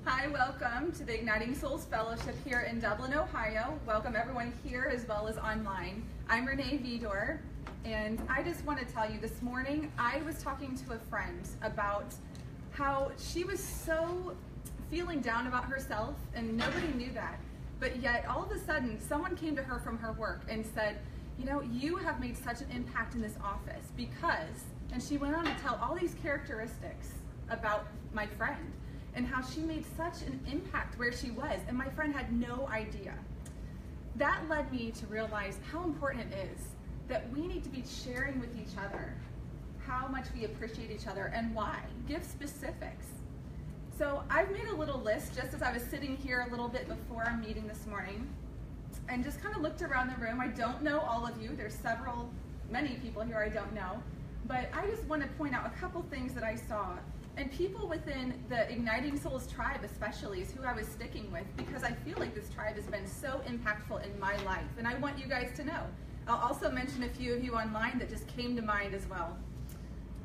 Hi, welcome to the Igniting Souls Fellowship here in Dublin, Ohio. Welcome everyone here as well as online. I'm Renee Vidor, and I just want to tell you this morning, I was talking to a friend about how she was so feeling down about herself, and nobody knew that. But yet, all of a sudden, someone came to her from her work and said, you know, you have made such an impact in this office because, and she went on to tell all these characteristics about my friend and how she made such an impact where she was, and my friend had no idea. That led me to realize how important it is that we need to be sharing with each other how much we appreciate each other and why. Give specifics. So I've made a little list just as I was sitting here a little bit before our meeting this morning and just kind of looked around the room. I don't know all of you. There's many people here I don't know. But I just want to point out a couple things that I saw. And people within the Igniting Souls tribe especially is who I was sticking with because I feel like this tribe has been so impactful in my life. And I want you guys to know. I'll also mention a few of you online that just came to mind as well.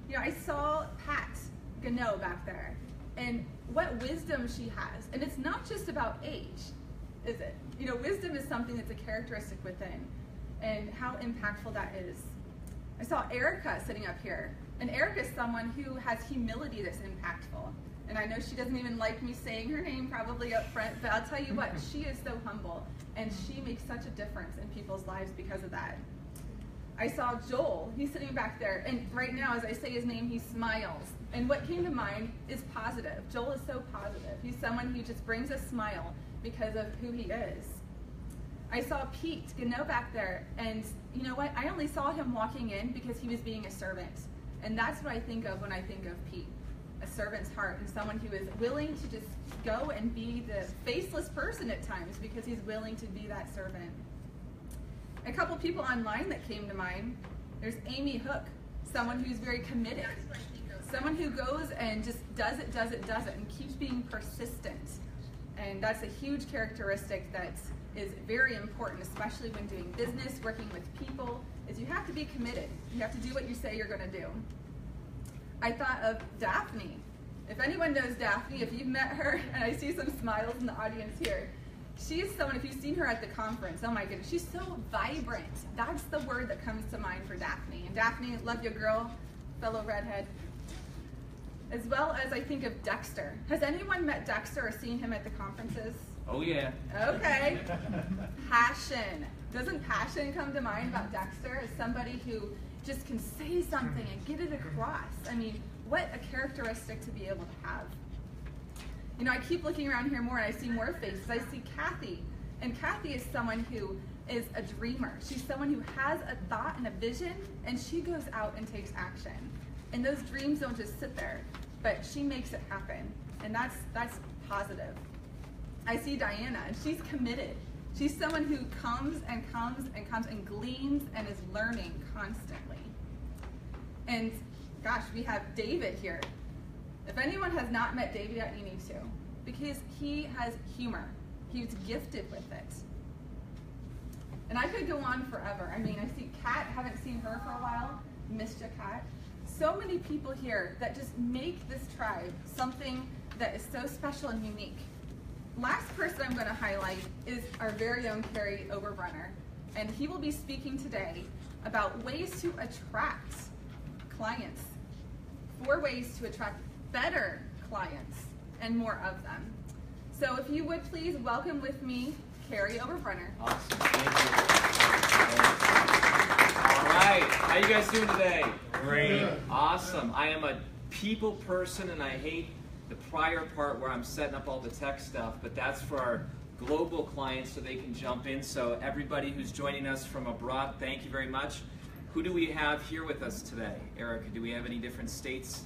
You know, I saw Pat Gano back there and what wisdom she has. And it's not just about age, is it? You know, wisdom is something that's a characteristic within and how impactful that is. I saw Erica sitting up here. And Erica is someone who has humility that's impactful. And I know she doesn't even like me saying her name probably up front, but I'll tell you what, she is so humble. And she makes such a difference in people's lives because of that. I saw Joel, he's sitting back there. And right now, as I say his name, he smiles. And what came to mind is positive. Joel is so positive. He's someone who just brings a smile because of who he is. I saw Pete Gano back there. And you know what? I only saw him walking in because he was being a servant. And that's what I think of when I think of Pete, a servant's heart, and someone who is willing to just go and be the faceless person at times because he's willing to be that servant. A couple people online that came to mind. There's Amy Hook, someone who's very committed, someone who goes and just does it, and keeps being persistent. And that's a huge characteristic that is very important, especially when doing business, working with people, is you have to be committed. You have to do what you say you're going to do. I thought of Daphne. If anyone knows Daphne, if you've met her, and I see some smiles in the audience here, she is someone, if you've seen her at the conference, oh my goodness, she's so vibrant. That's the word that comes to mind for Daphne. And Daphne, love you girl, fellow redhead. As well as I think of Dexter. Has anyone met Dexter or seen him at the conferences? Oh yeah. Okay. Passion. Doesn't passion come to mind about Dexter as somebody who just can say something and get it across? I mean, what a characteristic to be able to have. You know, I keep looking around here more and I see more faces. I see Kathy. And Kathy is someone who is a dreamer. She's someone who has a thought and a vision, and she goes out and takes action. And those dreams don't just sit there, but she makes it happen. And that's positive. I see Diana, and she's committed. She's someone who comes and gleans and is learning constantly. And gosh, we have David here. If anyone has not met David yet, you need to, because he has humor. He's gifted with it. And I could go on forever. I mean, I see Kat, haven't seen her for a while. Missed you, Kat. So many people here that just make this tribe something that is so special and unique. Last person I'm going to highlight is our very own Kary Oberbrunner, and he will be speaking today about ways to attract clients, 4 ways to attract better clients and more of them. So if you would please welcome with me Kary Oberbrunner. Awesome, thank you. All right, how you guys doing today? Great. Awesome. I am a people person, and I hate the prior part where I'm setting up all the tech stuff, but that's for our global clients so they can jump in. So everybody who's joining us from abroad, thank you very much. Who do we have here with us today? Erica, do we have any different states?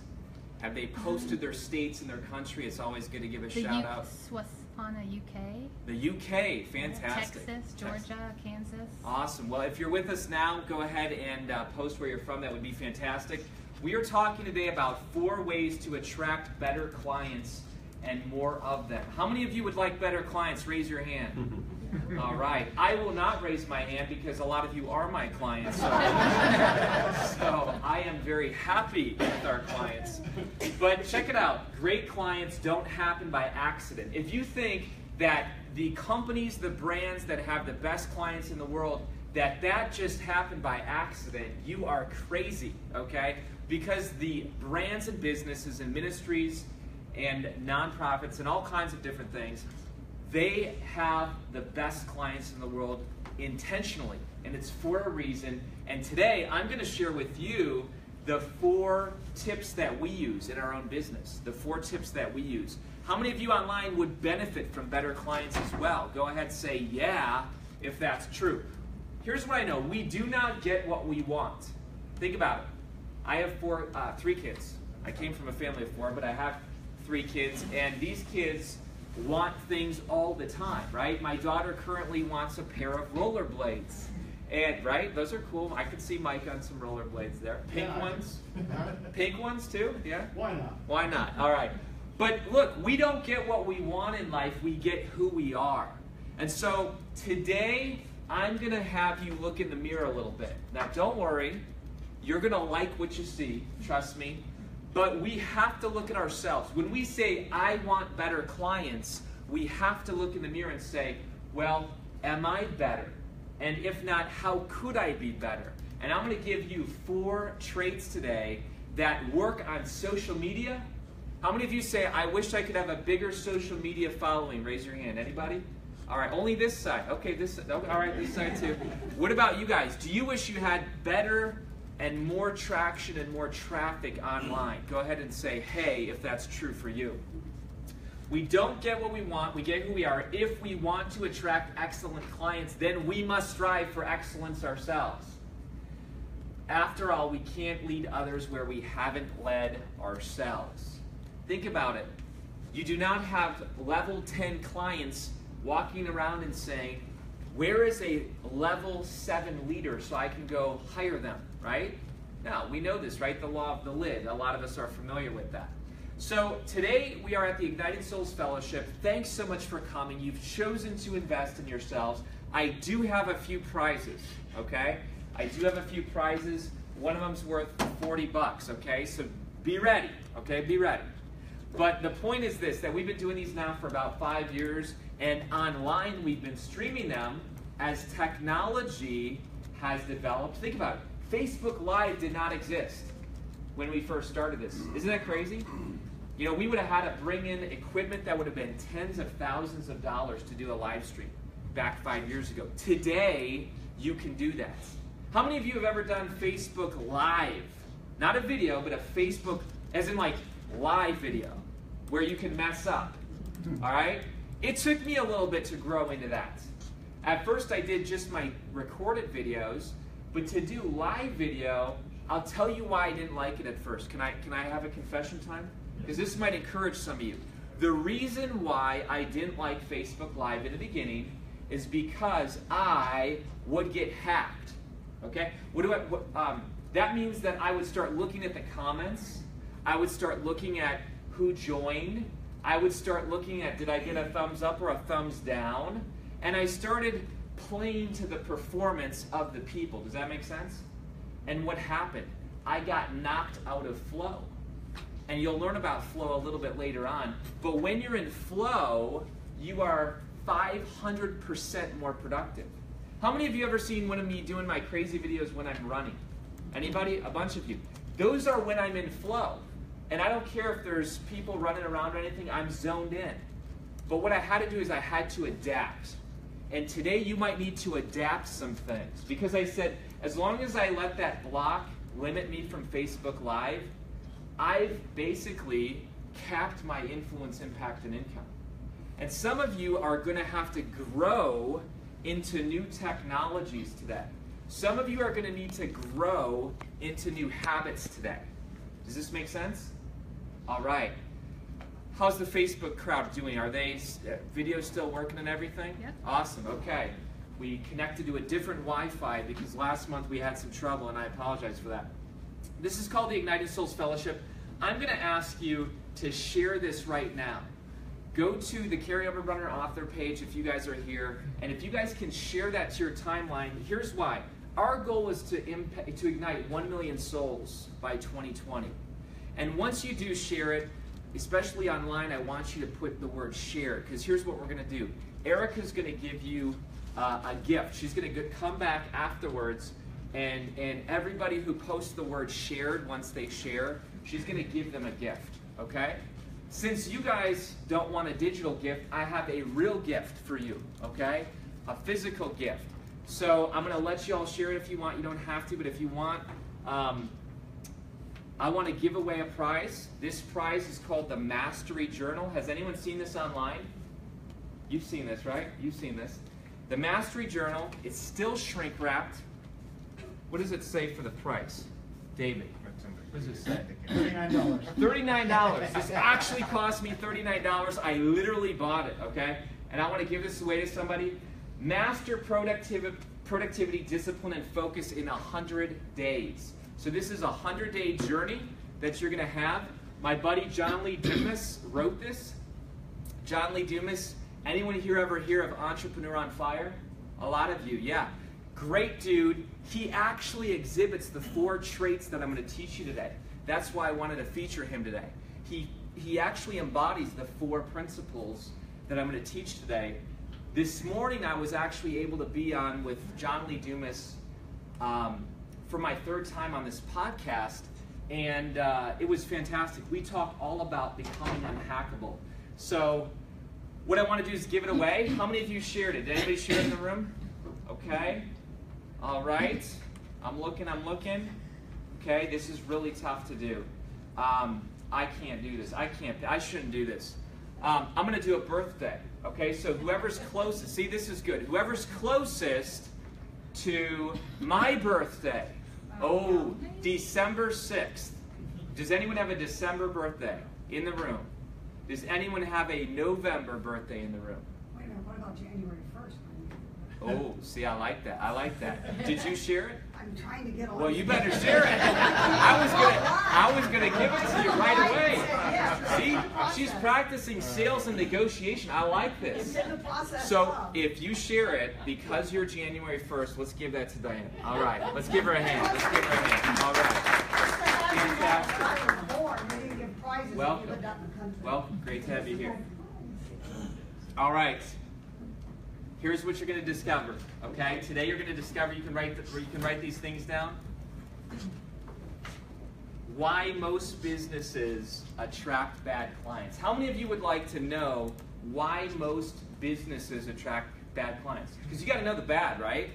Have they posted their states and their country? It's always good to give a shout out. Swasana, UK. The UK, fantastic. Texas, Georgia, Kansas. Awesome. Well, if you're with us now, go ahead and post where you're from. That would be fantastic. We are talking today about 4 ways to attract better clients and more of them. How many of you would like better clients? Raise your hand. All right. I will not raise my hand because a lot of you are my clients. So, so I am very happy with our clients. But check it out. Great clients don't happen by accident. If you think that the companies, the brands that have the best clients in the world, that just happened by accident, you are crazy, okay? Because the brands and businesses and ministries and nonprofits and all kinds of different things, they have the best clients in the world intentionally, and it's for a reason. And today I'm going to share with you the 4 tips that we use in our own business, the 4 tips that we use. How many of you online would benefit from better clients as well? Go ahead and say yeah if that's true. Here's what I know. We do not get what we want. Think about it. I have 3 kids. I came from a family of 4, but I have 3 kids, and these kids want things all the time, right? My daughter currently wants a pair of rollerblades. And, right, those are cool. I could see Mike on some rollerblades there. Pink ones? Pink ones too? Yeah? Why not? Why not? All right. But look, we don't get what we want in life. We get who we are. And so today, I'm going to have you look in the mirror a little bit. Now, don't worry. You're going to like what you see. Trust me. But we have to look at ourselves. When we say, I want better clients, we have to look in the mirror and say, well, am I better? And if not, how could I be better? And I'm going to give you 4 traits today that work on social media. How many of you say, I wish I could have a bigger social media following? Raise your hand. Anybody? All right, only this side. Okay, this side. All right, this side too. What about you guys? Do you wish you had better and more traction and more traffic online? Go ahead and say, hey, if that's true for you. We don't get what we want, we get who we are. If we want to attract excellent clients, then we must strive for excellence ourselves. After all, we can't lead others where we haven't led ourselves. Think about it. You do not have level 10 clients walking around and saying, where is a level 7 leader so I can go hire them, right? No, we know this, right? The law of the lid. A lot of us are familiar with that. So today we are at the Ignited Souls Fellowship. Thanks so much for coming. You've chosen to invest in yourselves. I do have a few prizes, okay? I do have a few prizes. One of them's worth 40 bucks, okay? So be ready, okay? Be ready. But the point is this, that we've been doing these now for about 5 years, and online we've been streaming them as technology has developed. Think about it. Facebook Live did not exist when we first started this. Isn't that crazy? You know, we would have had to bring in equipment that would have been tens of thousands of dollars to do a live stream back 5 years ago. Today, you can do that. How many of you have ever done Facebook Live? Not a video, but a Facebook, as in like live video, where you can mess up, all right? It took me a little bit to grow into that. At first, I did just my recorded videos, but to do live video, I'll tell you why I didn't like it at first. Can I have a confession time? Because this might encourage some of you. The reason why I didn't like Facebook Live in the beginning is because I would get hacked. Okay? That means that I would start looking at the comments. I would start looking at who joined. I would start looking at, did I get a thumbs up or a thumbs down? And I started playing to the performance of the people. Does that make sense? And what happened? I got knocked out of flow. And you'll learn about flow a little bit later on. But when you're in flow, you are 500% more productive. How many of you ever seen one of me doing my crazy videos when I'm running? Anybody? A bunch of you. Those are when I'm in flow. And I don't care if there's people running around or anything, I'm zoned in. But what I had to do is I had to adapt. And today you might need to adapt some things. Because I said, as long as I let that block limit me from Facebook Live, I've basically capped my influence, impact, and income. And some of you are going to have to grow into new technologies today. Some of you are going to need to grow into new habits today. Does this make sense? All right. How's the Facebook crowd doing? Are they videos still working and everything? Yep. Awesome. Okay. We connected to a different Wi-Fi because last month we had some trouble, and I apologize for that. This is called the Ignited Souls Fellowship. I'm going to ask you to share this right now. go to the Kary Oberbrunner author page if you guys are here, and if you guys can share that to your timeline, here's why. Our goal is to ignite 1 million souls by 2020. And once you do share it, especially online, I want you to put the word share, because here's what we're going to do. Erica's going to give you a gift. She's going to come back afterwards, and everybody who posts the word shared, once they share, she's going to give them a gift, okay? Since you guys don't want a digital gift, I have a real gift for you, okay? A physical gift. So I'm going to let you all share it if you want. You don't have to, but if you want, I want to give away a prize. This prize is called the Mastery Journal. Has anyone seen this online? You've seen this, right? You've seen this. The Mastery Journal, it's still shrink wrapped. What does it say for the price? David, what does it say? $39. $39. This actually cost me $39. I literally bought it, okay? And I want to give this away to somebody. Master productivity, discipline, and focus in 100 days. So this is a 100-day journey that you're going to have. My buddy John Lee Dumas wrote this. John Lee Dumas, anyone here ever hear of Entrepreneur on Fire? A lot of you, yeah. Great dude. He actually exhibits the 4 traits that I'm going to teach you today. That's why I wanted to feature him today. He actually embodies the 4 principles that I'm going to teach today. This morning I was actually able to be on with John Lee Dumas for my 3rd time on this podcast, and it was fantastic. We talked all about becoming unhackable. So what I want to do is give it away. How many of you shared it? Did anybody share it in the room? Okay. All right. I'm looking. Okay, this is really tough to do. I can't do this. I shouldn't do this. I'm going to do a birthday. Okay, so whoever's closest, see, this is good. Whoever's closest to my birthday. Oh, December 6th. Does anyone have a December birthday in the room? Does anyone have a November birthday in the room? Wait a minute, what about January 1st? Oh, see, I like that. I like that. Did you share it? I'm trying to get on. Well, you better share it. I was gonna give it to you right away. See, she's practicing sales and negotiation. I like this. So if you share it, because you're January 1st, let's give that to Diane. All right, let's give her a hand. Let's give her a hand. All right. Fantastic. Welcome. Great to have you here. All right. Here's what you're going to discover. Okay, today you're going to discover you can write these things down. Why most businesses attract bad clients. How many of you would like to know why most businesses attract bad clients? Because you got to know the bad, right?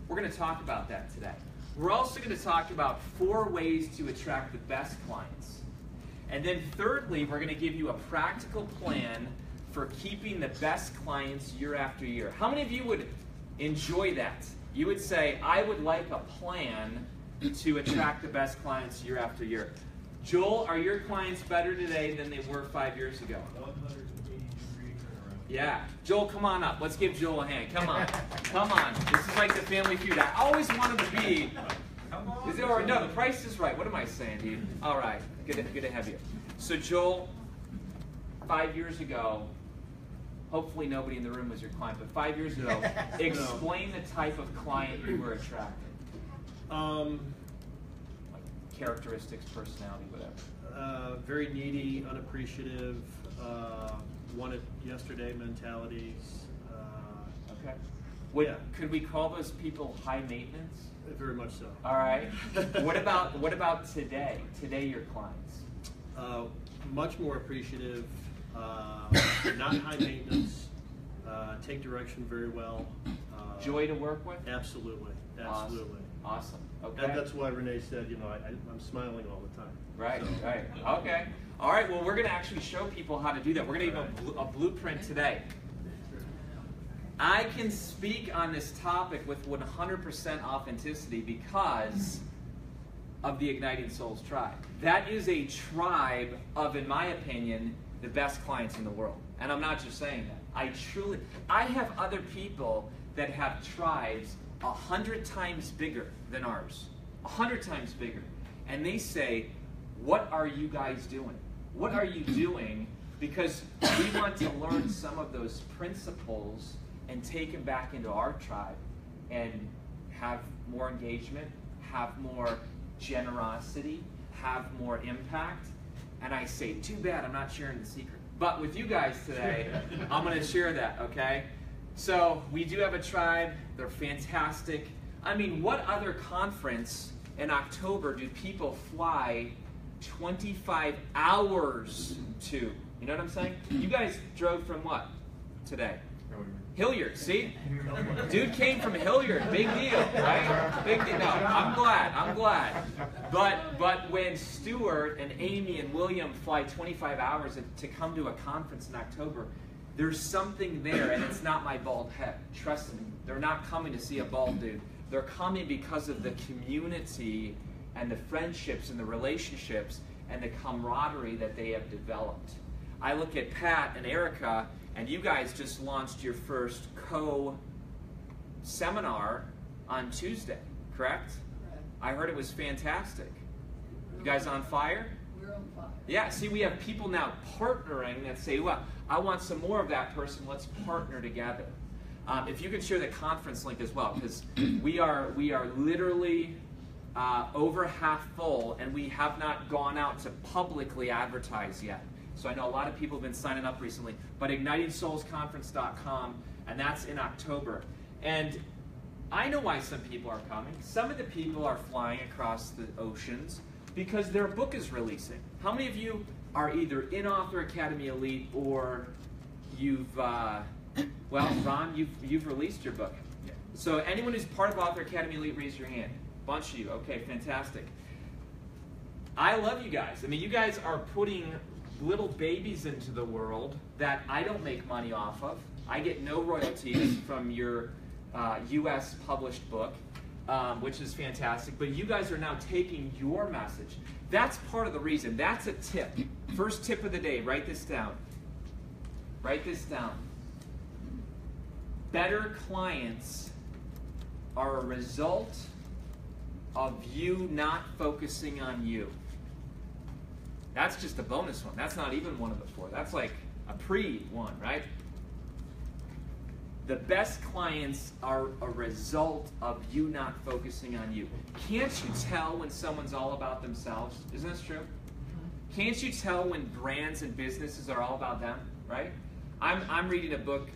We're going to talk about that today. We're also going to talk about 4 ways to attract the best clients. And then thirdly, we're going to give you a practical plan for keeping the best clients year after year. How many of you would enjoy that? You would say, I would like a plan to attract the best clients year after year. Joel, are your clients better today than they were 5 years ago? 180 degree turnaround. Yeah. Joel, come on up. Let's give Joel a hand. Come on. Come on. This is like the Family Feud. I always wanted to be... No, the price is right. What am I saying, dude? All right. Good to have you. So Joel, 5 years ago, hopefully nobody in the room was your client, but 5 years ago, explain the type of client you were attracting. Like characteristics, personality, whatever. Very needy, unappreciative, want it yesterday mentalities. Okay. Yeah. Could we call those people high maintenance? Very much so. All right. What about today? Today, your clients? Much more appreciative, not high maintenance, take direction very well. Joy to work with? Absolutely, absolutely. Awesome. Okay. That's why Renee said, I'm smiling all the time. Right, so. right. Okay. All right, well, we're going to actually show people how to do that. We're going to give a blueprint today. I can speak on this topic with 100% authenticity because of the Igniting Souls tribe. That is a tribe of, in my opinion, the best clients in the world. And I'm not just saying that. I have other people that have tribes 100 times bigger than ours. 100 times bigger. And they say, what are you guys doing? What are you doing because we want to learn some of those principles and take them back into our tribe and have more engagement, have more generosity, have more impact. And I say, too bad I'm not sharing the secret. But with you guys today, I'm going to share that, okay? So we do have a tribe. They're fantastic. I mean, what other conference in October do people fly 25 hours to? You know what I'm saying? You guys drove from what today? Hilliard, see? Dude came from Hilliard, big deal, right? Big deal. No, I'm glad. But when Stuart and Amy and William fly 25 hours to come to a conference in October, there's something there, and it's not my bald head. Trust me, they're not coming to see a bald dude. They're coming because of the community and the friendships and the relationships and the camaraderie that they have developed. I look at Pat and Erica, and you guys just launched your first co-seminar on Tuesday, correct? Correct. I heard it was fantastic. You guys on fire? We're on fire. Yeah, see, we have people now partnering that say, well, I want some more of that person. Let's partner together. If you could share the conference link as well, because we are literally over half full, and we have not gone out to publicly advertise yet. So I know a lot of people have been signing up recently, but ignitingsoulsconference.com, and that's in October. And I know why some people are coming. Some of the people are flying across the oceans because their book is releasing. How many of you are either in Author Academy Elite or you've, well, Ron, you've released your book. So anyone who's part of Author Academy Elite, raise your hand. Bunch of you. Okay, fantastic. I love you guys. I mean, you guys are putting little babies into the world that I don't make money off of. I get no royalties from your US published book, which is fantastic. But you guys are now taking your message. That's part of the reason. That's a tip. First tip of the day. Write this down. Write this down. Better clients are a result of you not focusing on you. That's just a bonus one. That's not even one of the four. That's like a pre-one, right? The best clients are a result of you not focusing on you. Can't you tell when someone's all about themselves? Isn't this true? Can't you tell when brands and businesses are all about them, right? I'm reading a book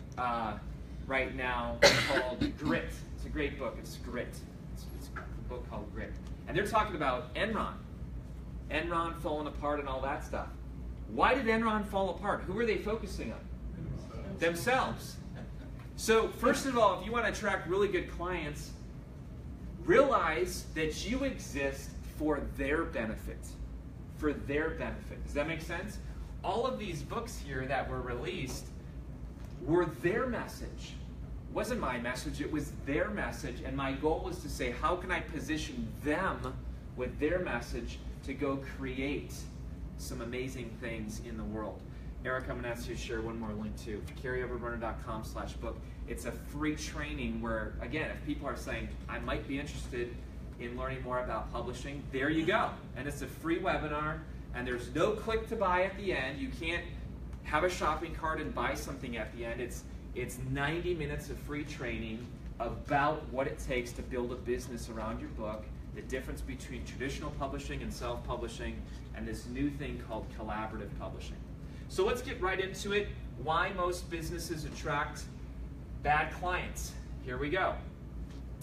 right now called Grit. It's a great book. It's Grit. It's a book called Grit. And they're talking about Enron. Enron falling apart and all that stuff. Why did Enron fall apart? Who were they focusing on? Themselves. So first of all, if you want to attract really good clients, realize that you exist for their benefit. For their benefit. Does that make sense? All of these books here that were released were their message. It wasn't my message, it was their message, and my goal was to say, how can I position them with their message to go create some amazing things in the world. Eric, I'm going to ask you to share one more link too. KaryOberbrunner.com/book. It's a free training where, again, if people are saying, I might be interested in learning more about publishing, there you go. And it's a free webinar, and there's no click to buy at the end. You can't have a shopping cart and buy something at the end. It's 90 minutes of free training about what it takes to build a business around your book, the difference between traditional publishing and self-publishing, and this new thing called collaborative publishing. So let's get right into it. Why most businesses attract bad clients. Here we go.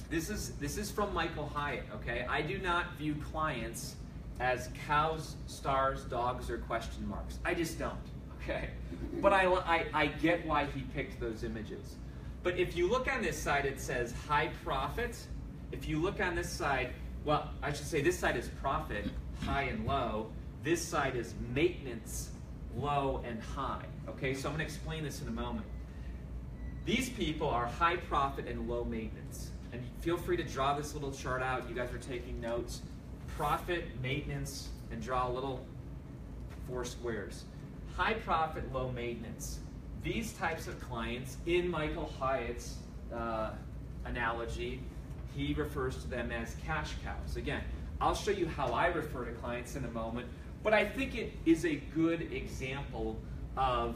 This is from Michael Hyatt, okay? I do not view clients as cows, stars, dogs, or question marks. I just don't, okay? But I get why he picked those images. But if you look on this side, it says high profit. If you look on this side, well, I should say this side is profit, high and low. This side is maintenance, low and high. Okay, so I'm going to explain this in a moment. These people are high profit and low maintenance. And feel free to draw this little chart out. You guys are taking notes. Profit, maintenance, and draw a little 4 squares. High profit, low maintenance. These types of clients, in Michael Hyatt's analogy, he refers to them as cash cows. Again, I'll show you how I refer to clients in a moment, but I think it is a good example of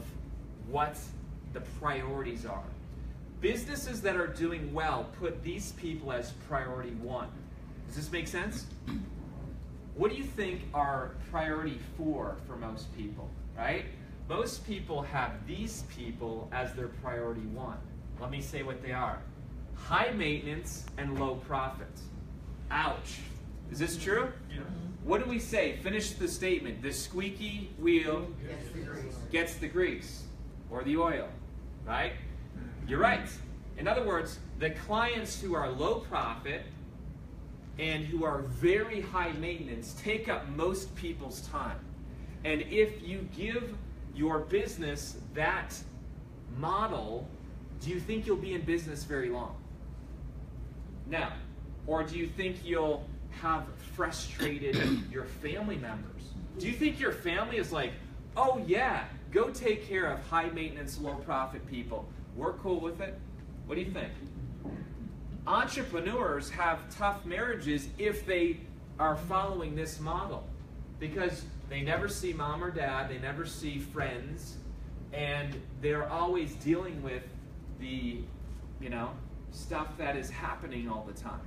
what the priorities are. Businesses that are doing well put these people as priority one. Does this make sense? What do you think are priority four for most people, right? Most people have these people as their priority one. Let me say what they are. High maintenance and low profit. Ouch. Is this true? Yeah. What do we say? Finish the statement. The squeaky wheel gets the grease or the oil, right? You're right. In other words, the clients who are low profit and who are very high maintenance take up most people's time. And if you give your business that model, do you think you'll be in business very long? No. Or do you think you'll have frustrated your family members? Do you think your family is like, oh yeah, go take care of high maintenance, low profit people. We're cool with it? What do you think? Entrepreneurs have tough marriages if they are following this model because they never see mom or dad, they never see friends, and they're always dealing with the, stuff that is happening all the time.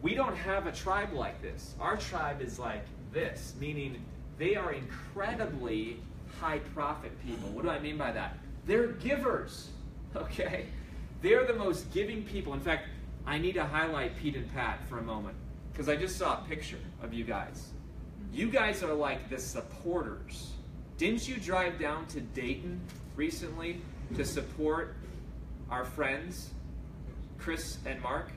We don't have a tribe like this. Our tribe is like this, meaning they are incredibly high profit people. What do I mean by that? They're givers, okay? They're the most giving people. In fact, I need to highlight Pete and Pat for a moment because I just saw a picture of you guys. You guys are like the supporters. Didn't you drive down to Dayton recently to support our friends, Chris and Mark?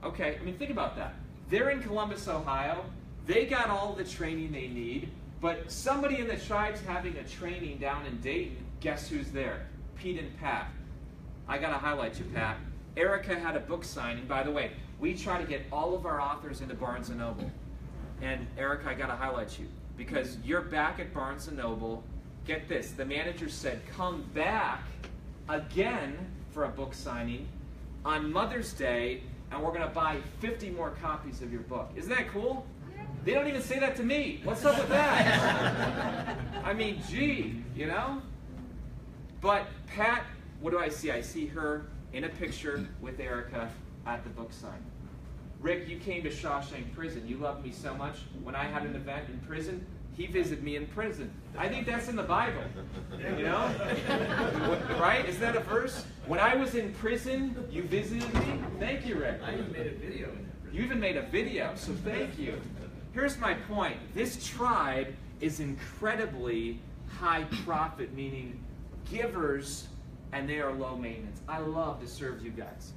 Okay, I mean, think about that. They're in Columbus, Ohio. They got all the training they need, but somebody in the tribe's having a training down in Dayton. Guess who's there? Pete and Pat. I got to highlight you, Pat. Erica had a book signing. By the way, we try to get all of our authors into Barnes & Noble. And Erica, I got to highlight you because you're back at Barnes & Noble. Get this, the manager said, come back again for a book signing on Mother's Day, and we're going to buy 50 more copies of your book. Isn't that cool? They don't even say that to me. What's up with that? I mean, gee, But Pat, what do I see? I see her in a picture with Erica at the book signing. Rick, you came to Shawshank Prison. You loved me so much. When I had an event in prison, he visited me in prison. I think that's in the Bible, Right? Isn't that a verse? When I was in prison, you visited me? Thank you, Rick. I even made a video in that prison. You even made a video, so thank you. Here's my point. This tribe is incredibly high profit, meaning givers, and they are low maintenance. I love to serve you guys.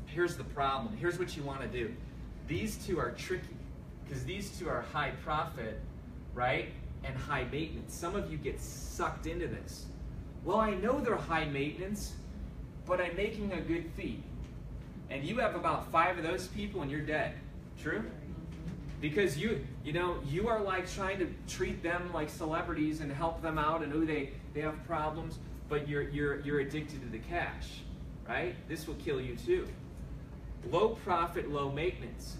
Here's the problem. Here's what you want to do. These two are tricky because these two are high profit, right, and high maintenance. Some of you get sucked into this. Well, I know they're high maintenance, but I'm making a good fee. And you have about 5 of those people and you're dead. True? Because you are like trying to treat them like celebrities and help them out and they have problems, but you're addicted to the cash, right? This will kill you too. Low profit, low maintenance.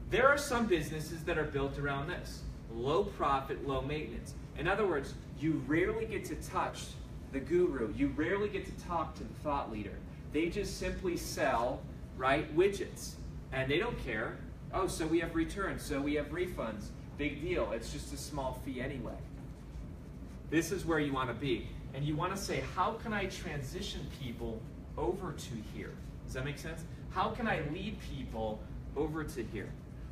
There are some businesses that are built around this. Low profit, low maintenance. In other words, you rarely get to touch the guru. You rarely get to talk to the thought leader. They just simply sell, right, widgets. And they don't care. Oh, so we have returns, so we have refunds. Big deal. It's just a small fee anyway. This is where you want to be. And you want to say, how can I transition people over to here? Does that make sense? How can I lead people over to here?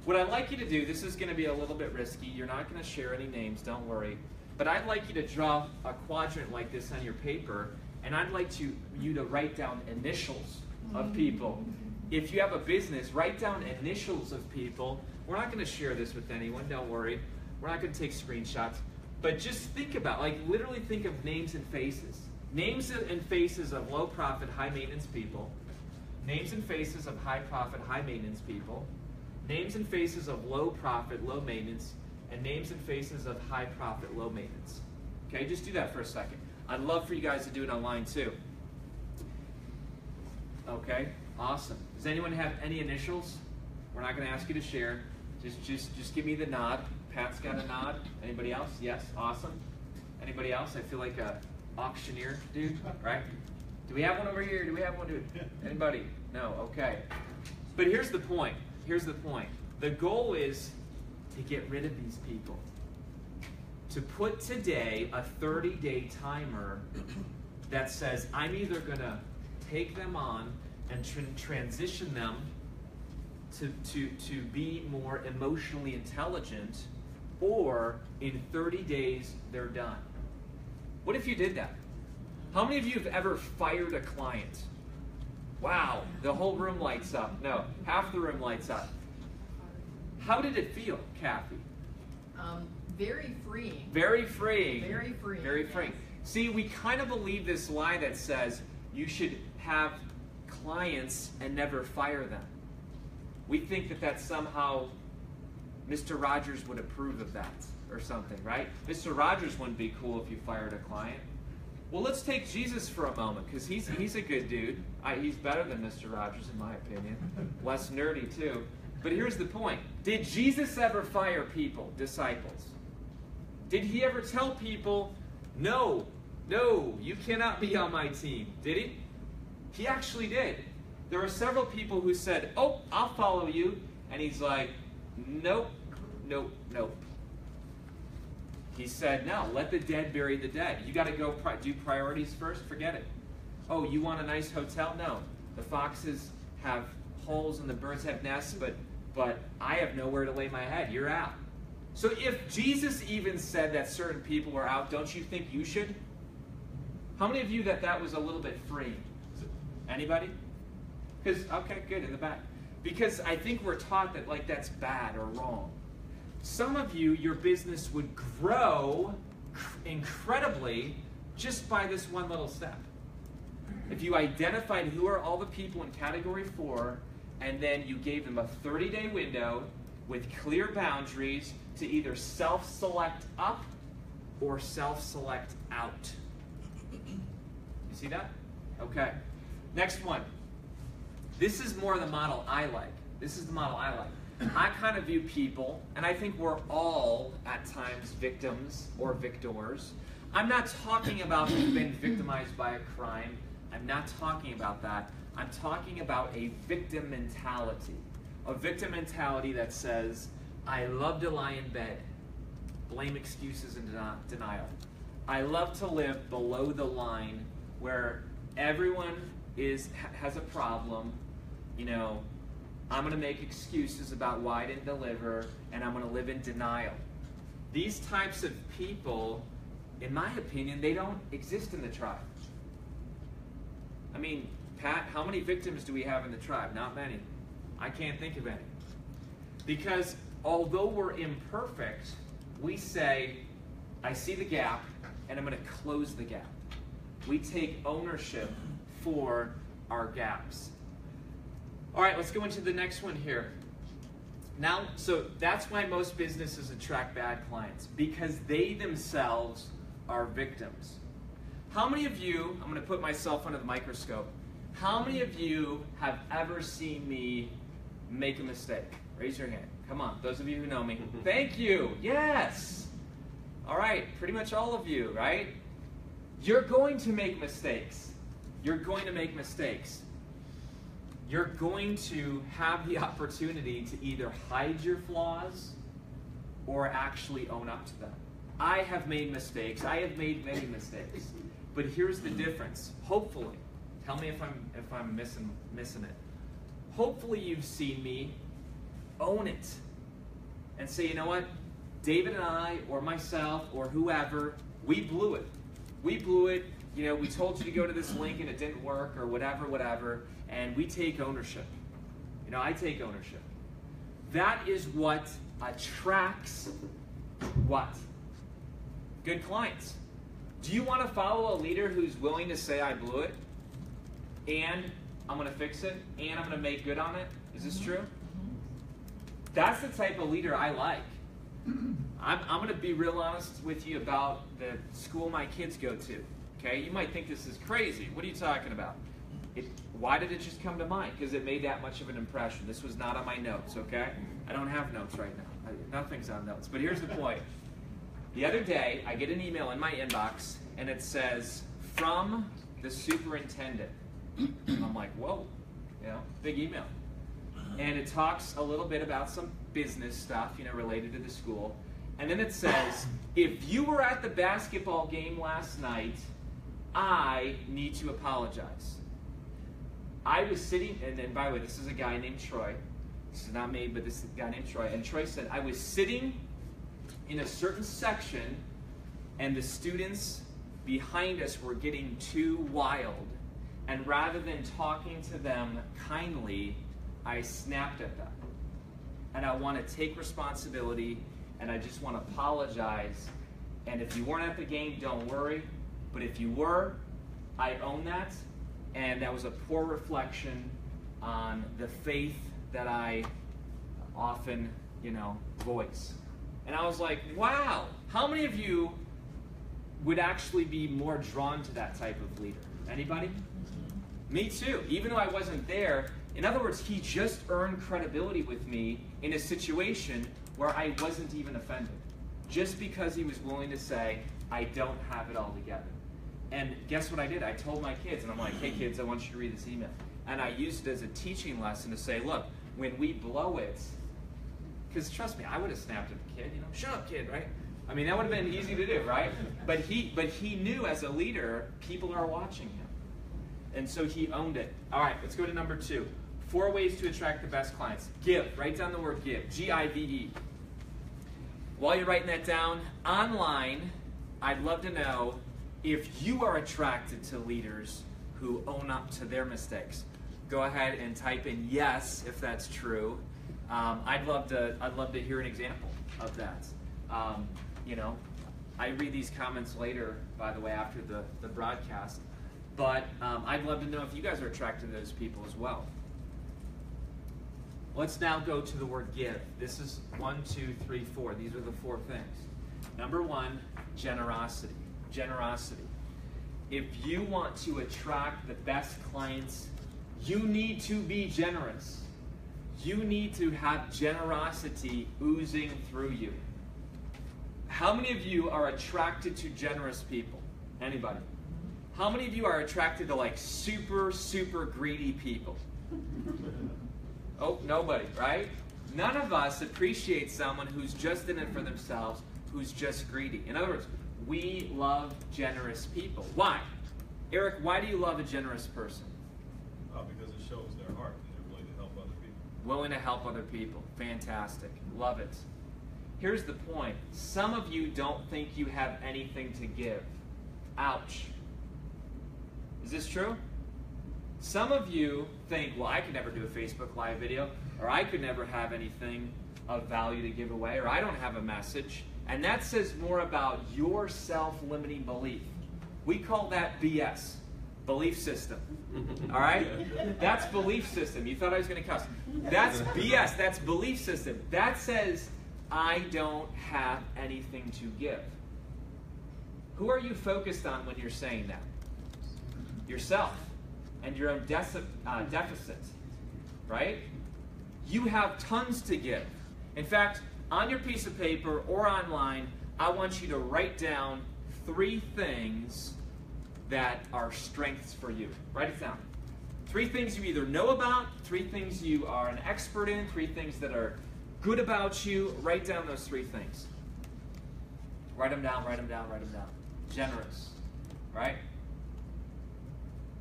What I'd like you to do, this is going to be a little bit risky. You're not going to share any names, don't worry. But I'd like you to draw a quadrant like this on your paper, and I'd like you to write down initials of people. If you have a business, write down initials of people. We're not going to share this with anyone, don't worry. We're not going to take screenshots. But just think about, literally think of names and faces. Names and faces of low profit, high maintenance people. Names and faces of high profit, high maintenance people. Names and faces of low profit, low maintenance. And names and faces of high profit, low maintenance. Okay, just do that for a second. I'd love for you guys to do it online too. Okay, awesome. Does anyone have any initials? We're not going to ask you to share. Just give me the nod. Pat's got a nod. Anybody else? Yes, awesome. Anybody else? I feel like a auctioneer dude, right? Do we have one over here? Do we have one, dude? Anybody? No, okay. But here's the point. Here's the point. The goal is to get rid of these people. To put today a 30-day timer that says I'm either going to take them on and transition them to be more emotionally intelligent, or in 30 days they're done. What if you did that? How many of you have ever fired a client? Wow, the whole room lights up. No, half the room lights up. How did it feel, Kathy? Very freeing. Very freeing. Very freeing. Very freeing. See, we kind of believe this lie that says you should have clients and never fire them. We think that that's somehow Mr. Rogers would approve of that or something, right? Mr. Rogers wouldn't be cool if you fired a client. Well, let's take Jesus for a moment, because he's a good dude. He's better than Mr. Rogers, in my opinion. Less nerdy, too. But here's the point. Did Jesus ever fire people, disciples? Did he ever tell people, no, you cannot be on my team? Did he? He actually did. There were several people who said, oh, I'll follow you. And he's like, nope. He said, no, let the dead bury the dead. You got to go do priorities first? Forget it. Oh, you want a nice hotel? No. The foxes have holes and the birds have nests, but I have nowhere to lay my head. You're out. So if Jesus even said that certain people were out, don't you think you should? How many of you that was a little bit freeing? Anybody? Because, okay, good, in the back. Because I think we're taught that like that's bad or wrong. Some of you, your business would grow incredibly just by this one little step. If you identified who are all the people in category 4, and then you gave them a 30-day window with clear boundaries to either self-select up or self-select out. You see that? Okay. Next one. This is more the model I like. This is the model I like. I kind of view people, and I think we're all at times victims or victors. I'm not talking about who've been victimized by a crime. I'm not talking about that. I'm talking about a victim mentality. A victim mentality that says, I love to lie in bed, blame excuses and denial. I love to live below the line where everyone has a problem. You know, I'm going to make excuses about why I didn't deliver, and I'm going to live in denial. These types of people, in my opinion, they don't exist in the tribe. I mean, Pat, how many victims do we have in the tribe? Not many. I can't think of any. Because although we're imperfect, we say, I see the gap, and I'm going to close the gap. We take ownership for our gaps. All right, let's go into the next one here. Now, so that's why most businesses attract bad clients, because they themselves are victims. How many of you, I'm going to put myself under the microscope, how many of you have ever seen me make a mistake? Raise your hand. Come on, those of you who know me. Thank you. Yes. All right, pretty much all of you, right? You're going to make mistakes. You're going to make mistakes. You're going to have the opportunity to either hide your flaws or actually own up to them. I have made mistakes. I have made many mistakes. But here's the difference. Hopefully, tell me if I'm missing it. Hopefully you've seen me own it and say, you know what? David and I, or myself, or whoever, we blew it. We blew it. You know, we told you to go to this link and it didn't work, or whatever, and we take ownership. You know, I take ownership. That is what attracts what? Good clients. Do you want to follow a leader who's willing to say, I blew it, and I'm going to fix it, and I'm going to make good on it? Is this true? That's the type of leader I like. I'm going to be real honest with you about the school my kids go to. Okay, you might think this is crazy. What are you talking about? Why did it just come to mind? Because it made that much of an impression. This was not on my notes, okay? I don't have notes right now. Nothing's on notes. But here's the point. The other day, I get an email in my inbox, and it says, from the superintendent. And I'm like, whoa, you know, big email. And it talks a little bit about some business stuff, you know, related to the school. And then it says, if you were at the basketball game last night, I need to apologize. I was sitting, and by the way, this is a guy named Troy. This is not me, but this is a guy named Troy. And Troy said, I was sitting in a certain section, and the students behind us were getting too wild. And rather than talking to them kindly, I snapped at them. And I want to take responsibility, and I just want to apologize. And if you weren't at the game, don't worry. But if you were, I own that. And that was a poor reflection on the faith that I often, you know, voice. And I was like, wow, how many of you would actually be more drawn to that type of leader? Anybody? Me too, even though I wasn't there. In other words, he just earned credibility with me in a situation where I wasn't even offended. Just because he was willing to say, I don't have it all together. And guess what I did? I told my kids, and I'm like, hey kids, I want you to read this email. And I used it as a teaching lesson to say, look, when we blow it, because trust me, I would have snapped at the kid, you know, shut up kid, right? I mean, that would have been easy to do, right? But he knew as a leader, people are watching him. And so he owned it. All right, let's go to number 2. 4 ways to attract the best clients. Give. Write down the word give. G-I-V-E. While you're writing that down, online, I'd love to know if you are attracted to leaders who own up to their mistakes. Go ahead and type in yes if that's true. I'd love to hear an example of that. You know, I read these comments later, by the way, after the broadcast. But I'd love to know if you guys are attracted to those people as well. Let's now go to the word give. This is 1, 2, 3, 4. These are the 4 things. Number 1, generosity. Generosity. If you want to attract the best clients, you need to be generous. You need to have generosity oozing through you. How many of you are attracted to generous people? Anybody? How many of you are attracted to like super, super greedy people? Oh, nobody, right? None of us appreciate someone who's just in it for themselves, who's just greedy. In other words, we love generous people. Why? Eric, why do you love a generous person? Because it shows their heart and they're willing to help other people. Willing to help other people. Fantastic. Love it. Here's the point. Some of you don't think you have anything to give. Ouch. Is this true? Some of you think, well, I could never do a Facebook Live video, or I could never have anything of value to give away, or I don't have a message. And that says more about your self-limiting belief. We call that BS, belief system. All right? That's belief system. You thought I was going to cuss. That's BS. That's belief system. That says, I don't have anything to give. Who are you focused on when you're saying that? Yourself and your own deficit, right? You have tons to give. In fact, on your piece of paper or online, I want you to write down 3 things that are strengths for you. Write it down. 3 things you either know about, 3 things you are an expert in, 3 things that are good about you. Write down those 3 things. Write them down, write them down, write them down. Generous, right?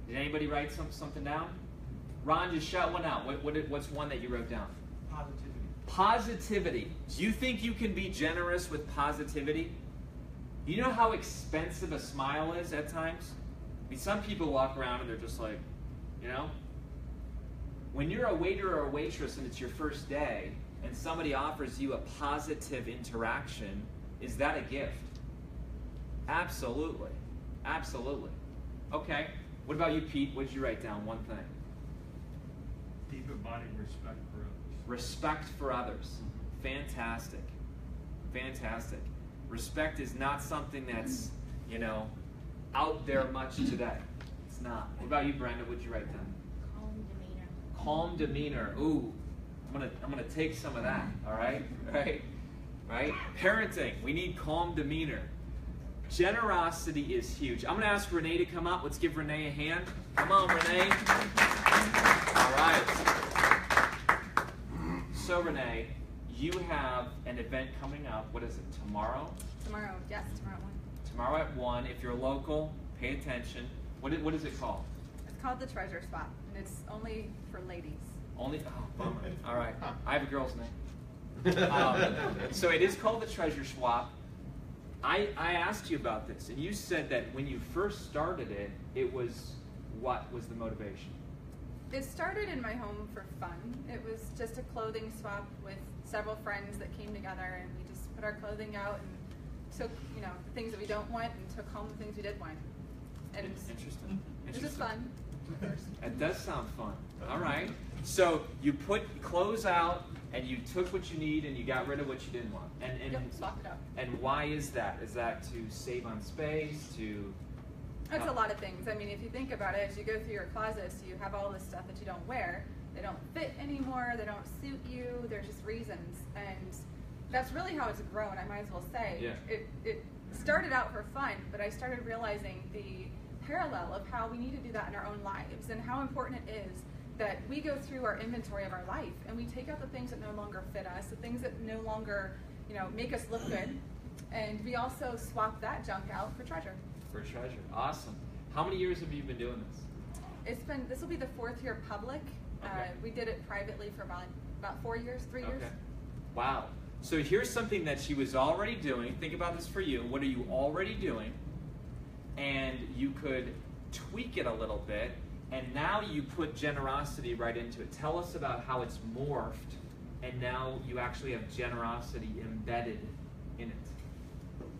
Did anybody write something down? Ron, just shout one out. What's one that you wrote down? Positivity. Positivity. Do you think you can be generous with positivity? You know how expensive a smile is at times? I mean, some people walk around and they're just like, you know? When you're a waiter or a waitress and it's your first day and somebody offers you a positive interaction, is that a gift? Absolutely. Absolutely. Okay. What about you, Pete? What did you write down? One thing. Deep embodying respect for others. Respect for others. Fantastic. Fantastic. Respect is not something that's, you know, out there much today. It's not. What about you, Brenda? What did you write down? Calm demeanor. Calm demeanor. Ooh, I'm gonna take some of that. All right, right. right? Parenting, we need calm demeanor. Generosity is huge. I'm going to ask Renee to come up. Let's give Renee a hand. Come on, Renee. All right. So, Renee, you have an event coming up. What is it, tomorrow? Tomorrow, yes, tomorrow at 1. Tomorrow at 1. If you're local, pay attention. What is it called? It's called the Treasure Swap, and it's only for ladies. Only? Oh, bummer. All right. I have a girl's name. So it is called the Treasure Swap. I asked you about this, and you said that when you first started it, it was, what was the motivation? It started in my home for fun. It was just a clothing swap with several friends that came together, and we just put our clothing out and took, the things that we don't want and took home the things we did want. And Interesting. it was just fun. It does sound fun. All right. So you put clothes out, and you took what you need, and you got rid of what you didn't want. And Yep, swap it out. And why is that? Is that to save on space? To That's a lot of things. I mean, if you think about it, as you go through your closets, you have all this stuff that you don't wear. They don't fit anymore. They don't suit you. There's just reasons. And that's really how it's grown, I might as well say. Yeah. It started out for fun, but I started realizing the parallel of how we need to do that in our own lives and how important it is that we go through our inventory of our life and we take out the things that no longer fit us, the things that no longer, make us look good, and we also swap that junk out for treasure. For treasure. Awesome. How many years have you been doing this? This will be the 4th year public. Okay. We did it privately for about 4 years, 3 years. Okay. Wow. So here's something that she was already doing. Think about this for you. What are you already doing? And you could tweak it a little bit, and now you put generosity right into it. Tell us about how it's morphed, and now you actually have generosity embedded in it.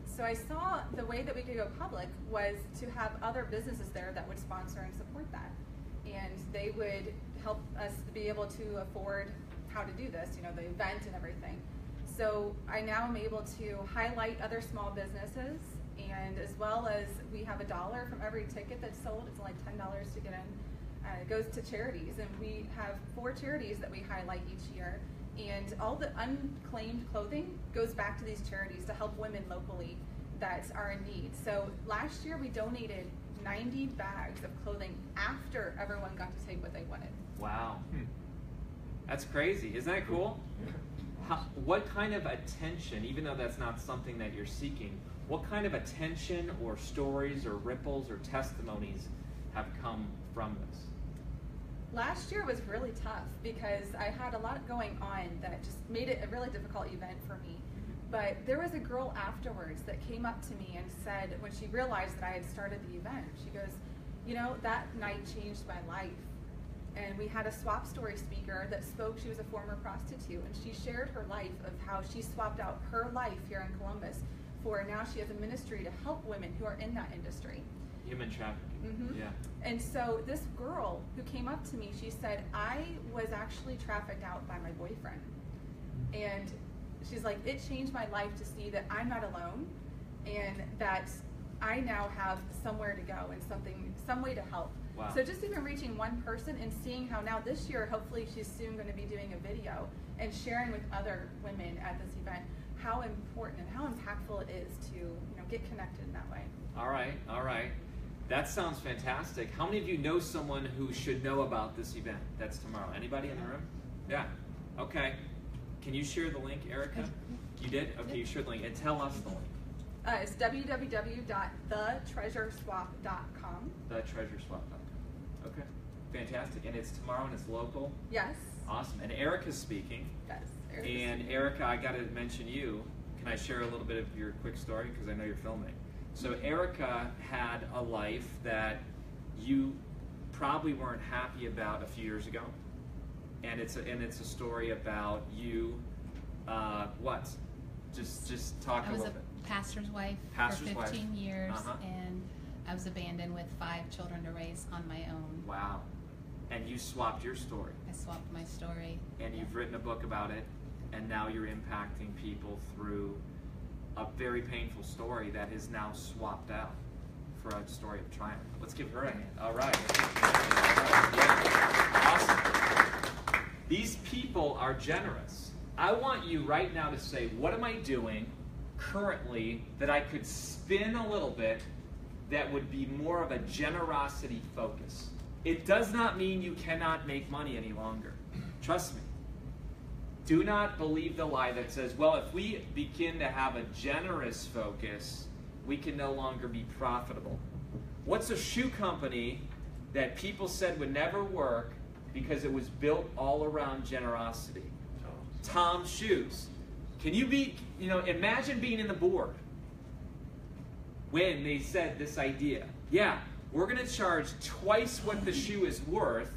So I saw the way that we could go public was to have other businesses there that would sponsor and support that. And they would help us be able to afford how to do this, the event and everything. So I now am able to highlight other small businesses, and as well as we have $1 from every ticket that's sold. It's only $10 to get in. It goes to charities, and we have 4 charities that we highlight each year. And all the unclaimed clothing goes back to these charities to help women locally that are in need. So last year we donated 90 bags of clothing after everyone got to take what they wanted. Wow. That's crazy. Isn't that cool? What kind of attention, even though that's not something that you're seeking, what kind of attention or stories or ripples or testimonies have come from this? Last year was really tough because I had a lot going on that just made it a really difficult event for me. But there was a girl afterwards that came up to me and said, when she realized that I had started the event, she goes, that night changed my life. And we had a swap story speaker that spoke. She was a former prostitute, and she shared her life of how she swapped out her life here in Columbus for now she has a ministry to help women who are in that industry. Human trafficking. Mm-hmm. Yeah. And so this girl who came up to me, she said, I was actually trafficked out by my boyfriend. And she's like, it changed my life to see that I'm not alone and that I now have somewhere to go and some way to help. Wow. So just even reaching one person and seeing how now this year, hopefully she's soon going to be doing a video and sharing with other women at this event how important and how impactful it is to get connected in that way. All right, all right. That sounds fantastic. How many of you know someone who should know about this event that's tomorrow? Anybody in the room? Yeah. Okay. Can you share the link, Erica? You did? Okay, you shared the link. And tell us the link. It's www.thetreasureswap.com. Thetreasureswap.com. Okay. Fantastic. And it's tomorrow and it's local? Yes. Awesome. And Erica's speaking. Yes. And Erica, I got to mention you. Can I share a little bit of your quick story? Because I know you're filming. So Erica had a life that you probably weren't happy about a few years ago. And it's a story about you, what? Just talk a little bit. I was a pastor's wife Pastor's for 15 wife. years, Uh-huh. and I was abandoned with 5 children to raise on my own. Wow. And you swapped your story. I swapped my story. And you've written a book about it, and now you're impacting people through a very painful story that is now swapped out for a story of triumph. Let's give her a hand. All right. Yeah. Awesome. These people are generous. I want you right now to say, what am I doing currently that I could spin a little bit that would be more of a generosity focus? It does not mean you cannot make money any longer. Trust me. Do not believe the lie that says, well, if we begin to have a generous focus, we can no longer be profitable. What's a shoe company that people said would never work because it was built all around generosity? Tom's Shoes. Can you imagine being in the board when they said this idea? Yeah, we're going to charge twice what the shoe is worth.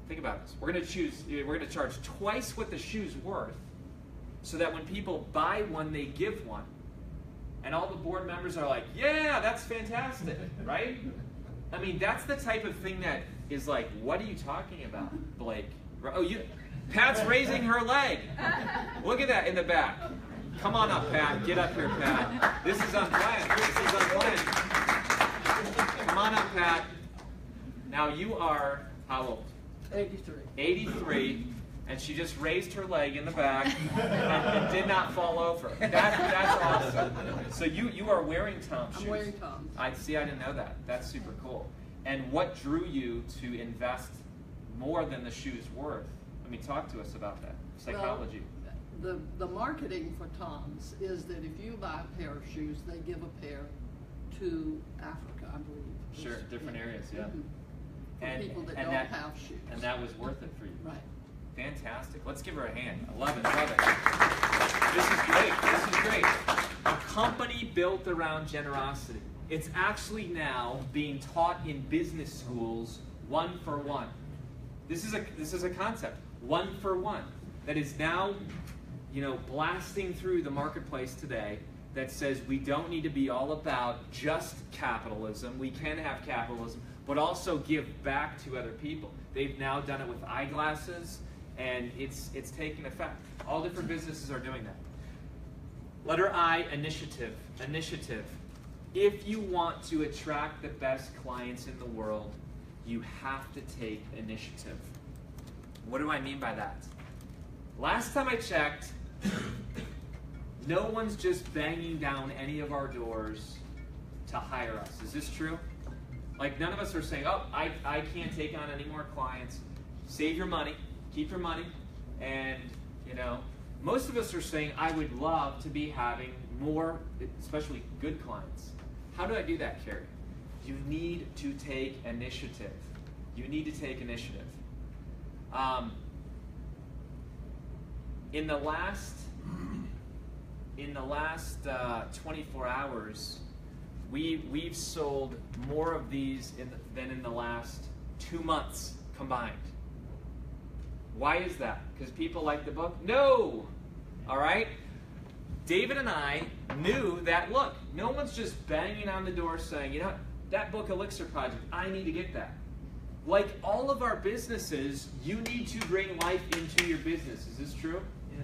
Think about this. We're going to charge twice what the shoe's worth, so that when people buy one, they give one. And all the board members are like, yeah, that's fantastic, right? I mean, that's the type of thing that is like, what are you talking about, Blake? Oh, Pat's raising her leg. Look at that in the back. Come on up, Pat. Get up here, Pat. This is unplanned. Come on up, Pat. Now you are how old? 83. 83, and she just raised her leg in the back and did not fall over. That's awesome. So you are wearing Tom's shoes. I'm wearing Tom's. I didn't know that. That's super cool. And what drew you to invest more than the shoe's worth? I mean, talk to us about that. Psychology. Well, the marketing for Tom's is that if you buy a pair of shoes, they give a pair to Africa, I believe. Sure, different areas, yeah. Mm-hmm. For people that don't have shoes. And that was worth it for you. Right. Fantastic. Let's give her a hand. I love it. This is great. This is great. A company built around generosity. It's actually now being taught in business schools 1 for 1. This is a concept. 1 for 1. That is now, blasting through the marketplace today, that says we don't need to be all about just capitalism. We can have capitalism, but also give back to other people. They've now done it with eyeglasses, and it's taking effect. All different businesses are doing that. Letter I, initiative. Initiative. If you want to attract the best clients in the world, you have to take initiative. What do I mean by that? Last time I checked, no one's just banging down any of our doors to hire us. Is this true? Like, none of us are saying, oh, I can't take on any more clients. Save your money, keep your money, and, most of us are saying, I would love to be having more, especially good clients. How do I do that, Kary? You need to take initiative. You need to take initiative. In the last 24 hours, we've sold more of these than in the last 2 months combined. Why is that? Because people like the book? No! All right? David and I knew that, look, no one's just banging on the door saying, that book Elixir Project, I need to get that. Like all of our businesses, you need to bring life into your business. Is this true? Yeah.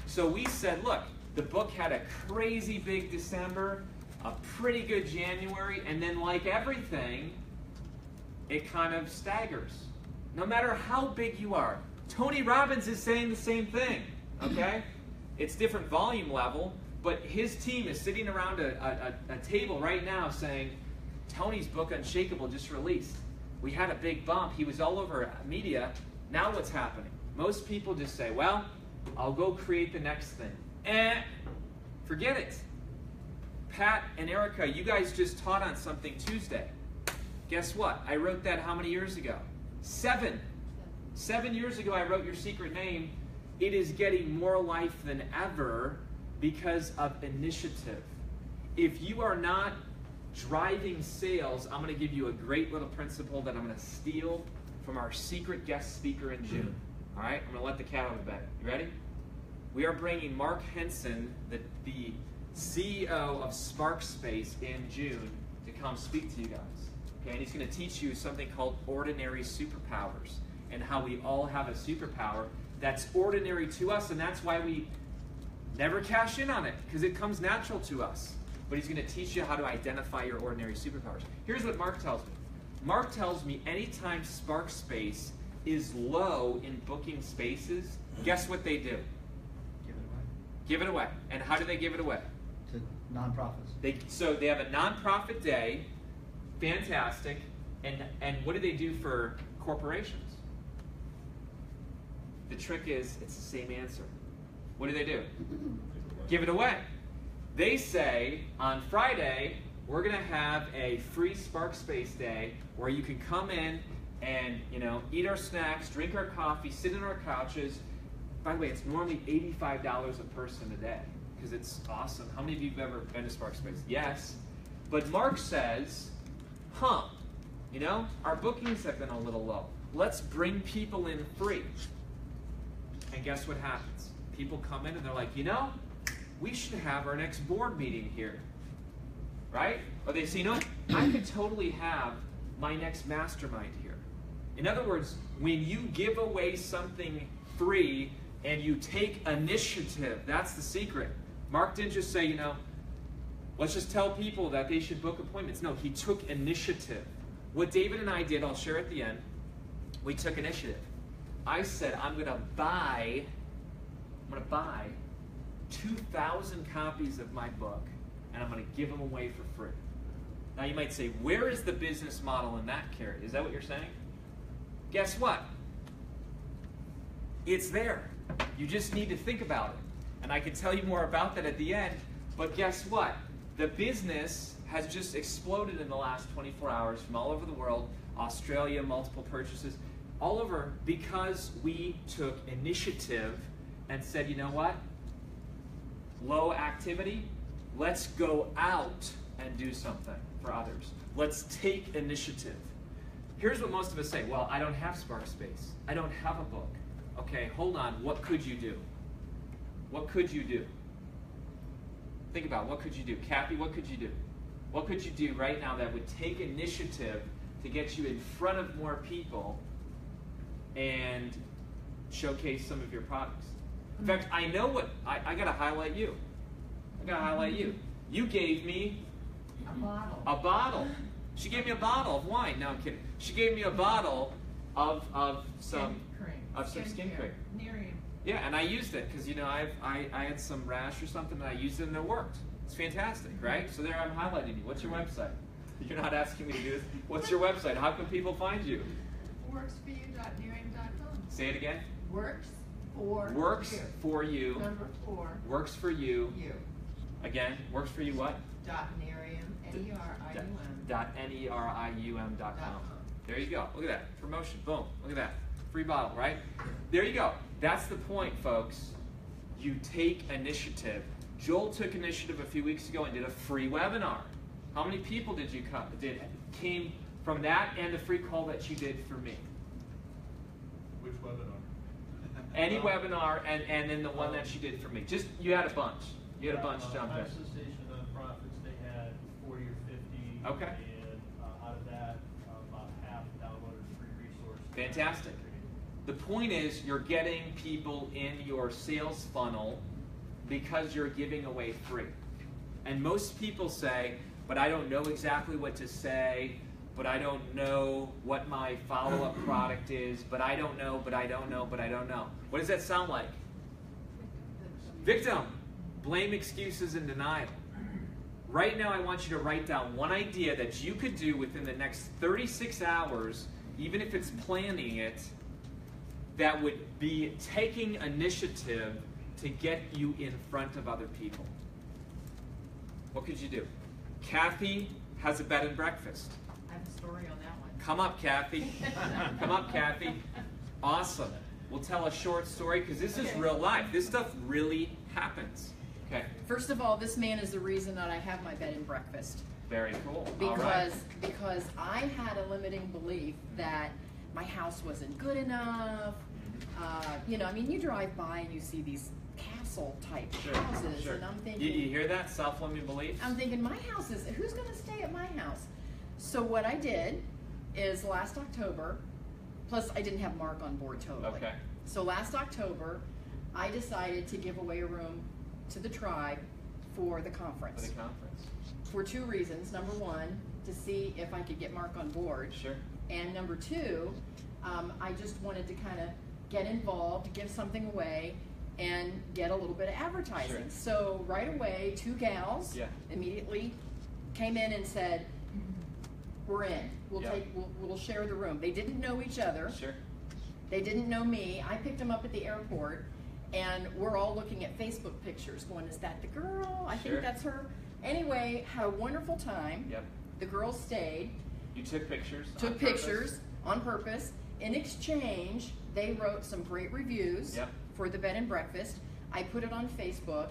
So we said, look, the book had a crazy big December, a pretty good January, and then like everything, it kind of staggers. No matter how big you are. Tony Robbins is saying the same thing, okay? It's different volume level, but his team is sitting around a table right now saying, Tony's book Unshakable just released. We had a big bump. He was all over media. Now what's happening? Most people just say, well, I'll go create the next thing. Forget it. Pat and Erica, you guys just taught on something Tuesday. Guess what? I wrote that how many years ago? 7. 7 years ago I wrote Your Secret Name. It is getting more life than ever because of initiative. If you are not driving sales, I'm going to give you a great little principle that I'm going to steal from our secret guest speaker in June. All right? I'm going to let the cat out of the bag. You ready? We are bringing Mark Henson, the CEO of SparkSpace, in June to come speak to you guys. Okay? And he's going to teach you something called ordinary superpowers and how we all have a superpower that's ordinary to us, and that's why we never cash in on it, because it comes natural to us. But he's going to teach you how to identify your ordinary superpowers. Here's what Mark tells me. Mark tells me anytime SparkSpace is low in booking spaces, guess what they do? Give it away Give it away. And how do they give it away? to nonprofits. So they have a nonprofit day, fantastic, and what do they do for corporations? The trick is, it's the same answer. What do? Give it away. They say, on Friday, we're going to have a free Spark Space Day where you can come in and, eat our snacks, drink our coffee, sit on our couches. By the way, it's normally $85 a person a day because it's awesome. How many of you have ever been to Spark Space? Yes. But Mark says, our bookings have been a little low. Let's bring people in free. And guess what happens? People come in and they're like, we should have our next board meeting here. Right? Or they say, I could totally have my next mastermind here. In other words, when you give away something free and you take initiative, that's the secret. Mark didn't just say, let's just tell people that they should book appointments. No, he took initiative. What David and I did, I'll share at the end, we took initiative. I said, I'm going to buy 2,000 copies of my book, and I'm going to give them away for free. Now you might say, where is the business model in that, Kary? Is that what you're saying? Guess what? It's there. You just need to think about it. And I can tell you more about that at the end, but guess what? The business has just exploded in the last 24 hours from all over the world, Australia, multiple purchases, all over because we took initiative and said, you know what? Low activity, let's go out and do something for others. Let's take initiative. Here's what most of us say, well, I don't have Spark Space. I don't have a book. Okay, hold on, what could you do? What could you do? Think about it. What could you do? Kathy, what could you do? What could you do right now that would take initiative to get you in front of more people and showcase some of your products? In fact, I know what, I got to highlight you. You gave me a bottle. She gave me a bottle of wine. No, I'm kidding. She gave me a bottle of some skin cream. Yeah, and I used it because I had some rash or something and I used it and it worked. It's fantastic, right? So there I'm highlighting you. What's your website? You're not asking me to do this. What's your website? How can people find you? Worksforyou.nearing.com. Say it again. Works for you. Number 4. Works for you. You. Again, works for you what? .nearium, N-E-R-I-U-M. .NERIUM.com. There you go. Look at that. Promotion. Boom. Look at that. Free bottle, right? There you go. That's the point, folks. You take initiative. Joel took initiative a few weeks ago and did a free webinar. How many people came from that and the free call that you did for me? Which webinar? Any webinar and then the one that you did for me. Just, you had a bunch. You had a bunch jump in. Association of Nonprofits, they had 40 or 50. Okay. And out of that, about half downloaded a free resource. Fantastic. The point is you're getting people in your sales funnel because you're giving away free. And most people say, but I don't know exactly what to say, but I don't know what my follow-up product is, but I don't know, but I don't know, but I don't know. What does that sound like? Victim. Blame, excuses, and denial. Right now I want you to write down one idea that you could do within the next 36 hours, even if it's planning it, that would be taking initiative to get you in front of other people. What could you do? Kathy has a bed and breakfast. I have a story on that one. Come up, Kathy. Come up, Kathy. Awesome. We'll tell a short story because this is real life. This stuff really happens. Okay. First of all, this man is the reason that I have my bed and breakfast. Very cool. Because I had a limiting belief that my house wasn't good enough. You drive by and you see these castle-type houses, and I'm thinking... You hear that? Self-limiting belief? I'm thinking, my house is... Who's going to stay at my house? So what I did is last October, plus I didn't have Mark on board totally. Okay. So last October, I decided to give away a room to the tribe for the conference. For the conference. For 2 reasons. Number 1, to see if I could get Mark on board. Sure. And number 2, I just wanted to kind of get involved, give something away, and get a little bit of advertising. Sure. So right away, 2 gals immediately came in and said, "We're in. We'll share the room." They didn't know each other. Sure. They didn't know me. I picked them up at the airport, and we're all looking at Facebook pictures going, "Is that the girl? I think that's her." Anyway, had a wonderful time. Yep. The girls stayed. You took pictures? Took pictures on purpose. In exchange, they wrote some great reviews for the bed and breakfast. I put it on Facebook.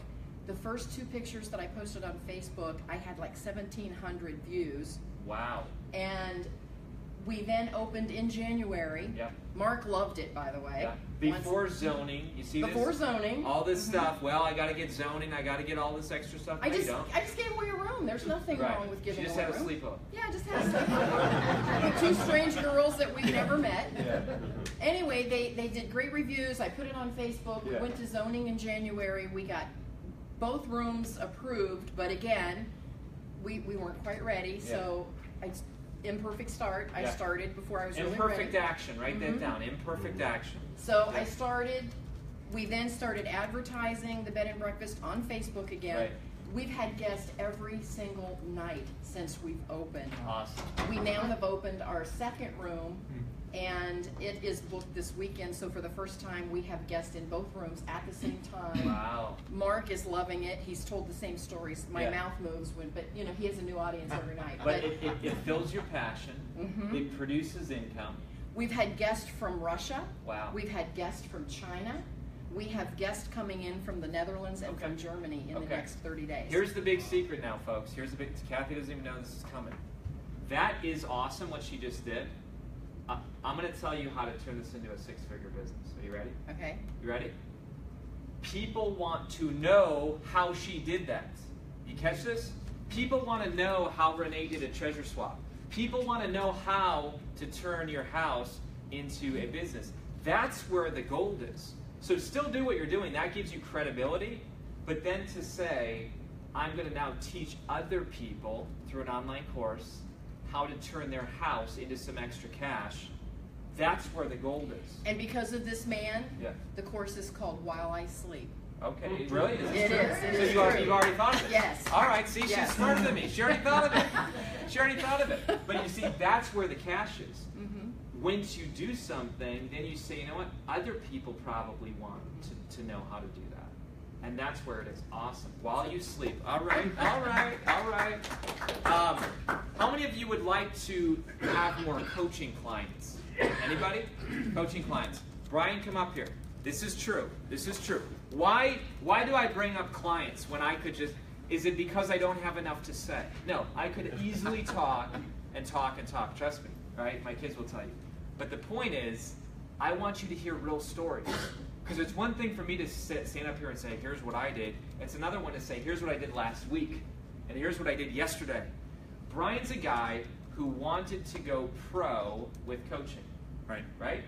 The first 2 pictures that I posted on Facebook, I had like 1,700 views. Wow. And we then opened in January. Yep. Mark loved it, by the way. Before zoning, you see Before this? zoning. All this stuff. Well, I got to get zoning. I got to get all this extra stuff. I just gave away a room. There's nothing wrong with giving away a room. She just had a sleepover. Yeah, I just had a sleepover. With 2 strange girls that we've never met. Anyway, they did great reviews. I put it on Facebook. We went to zoning in January. We got both rooms approved, but again, we weren't quite ready. So imperfect start. I started before I was really ready. Imperfect action. Write that down. Imperfect action. So I started. We then started advertising the bed and breakfast on Facebook again. Right. We've had guests every single night since we've opened. Awesome. We now have opened our 2nd room, and it is booked this weekend. So for the first time, we have guests in both rooms at the same time. Wow. Mark is loving it. He's told the same stories. My mouth moves but you know, he has a new audience every night. But it fills your passion. It produces income. We've had guests from Russia. Wow. We've had guests from China. We have guests coming in from the Netherlands and from Germany in the next 30 days. Here's the big secret now, folks. Here's the big. Kathy doesn't even know this is coming. That is awesome what she just did. I'm going to tell you how to turn this into a 6-figure business. Are you ready? Okay. You ready? People want to know how she did that. You catch this? People want to know how Renee did a treasure swap. People want to know how to turn your house into a business. That's where the gold is. So still do what you're doing. That gives you credibility. But then to say, I'm going to now teach other people through an online course how to turn their house into some extra cash, that's where the gold is. And because of this man, the course is called While I Sleep. Okay, really? Is it true? is. It is So true. you've already thought of it? Yes. All right, see, she's smarter than me. She already thought of it. She already thought of it. But you see, that's where the cash is. Once you do something, then you say, you know what, other people probably want to know how to do that. And that's where it is. Awesome. While you sleep. All right, all right, all right. How many of you would like to have more coaching clients? Anybody? Coaching clients. Brian, come up here. This is true. This is true. Why do I bring up clients when I could just, is it because I don't have enough to say? No, I could easily talk and talk and talk. Trust me, right? My kids will tell you. But the point is, I want you to hear real stories. Because it's one thing for me to stand up here and say, here's what I did. It's another one to say, here's what I did last week. And here's what I did yesterday. Brian's a guy who wanted to go pro with coaching. Right. Right?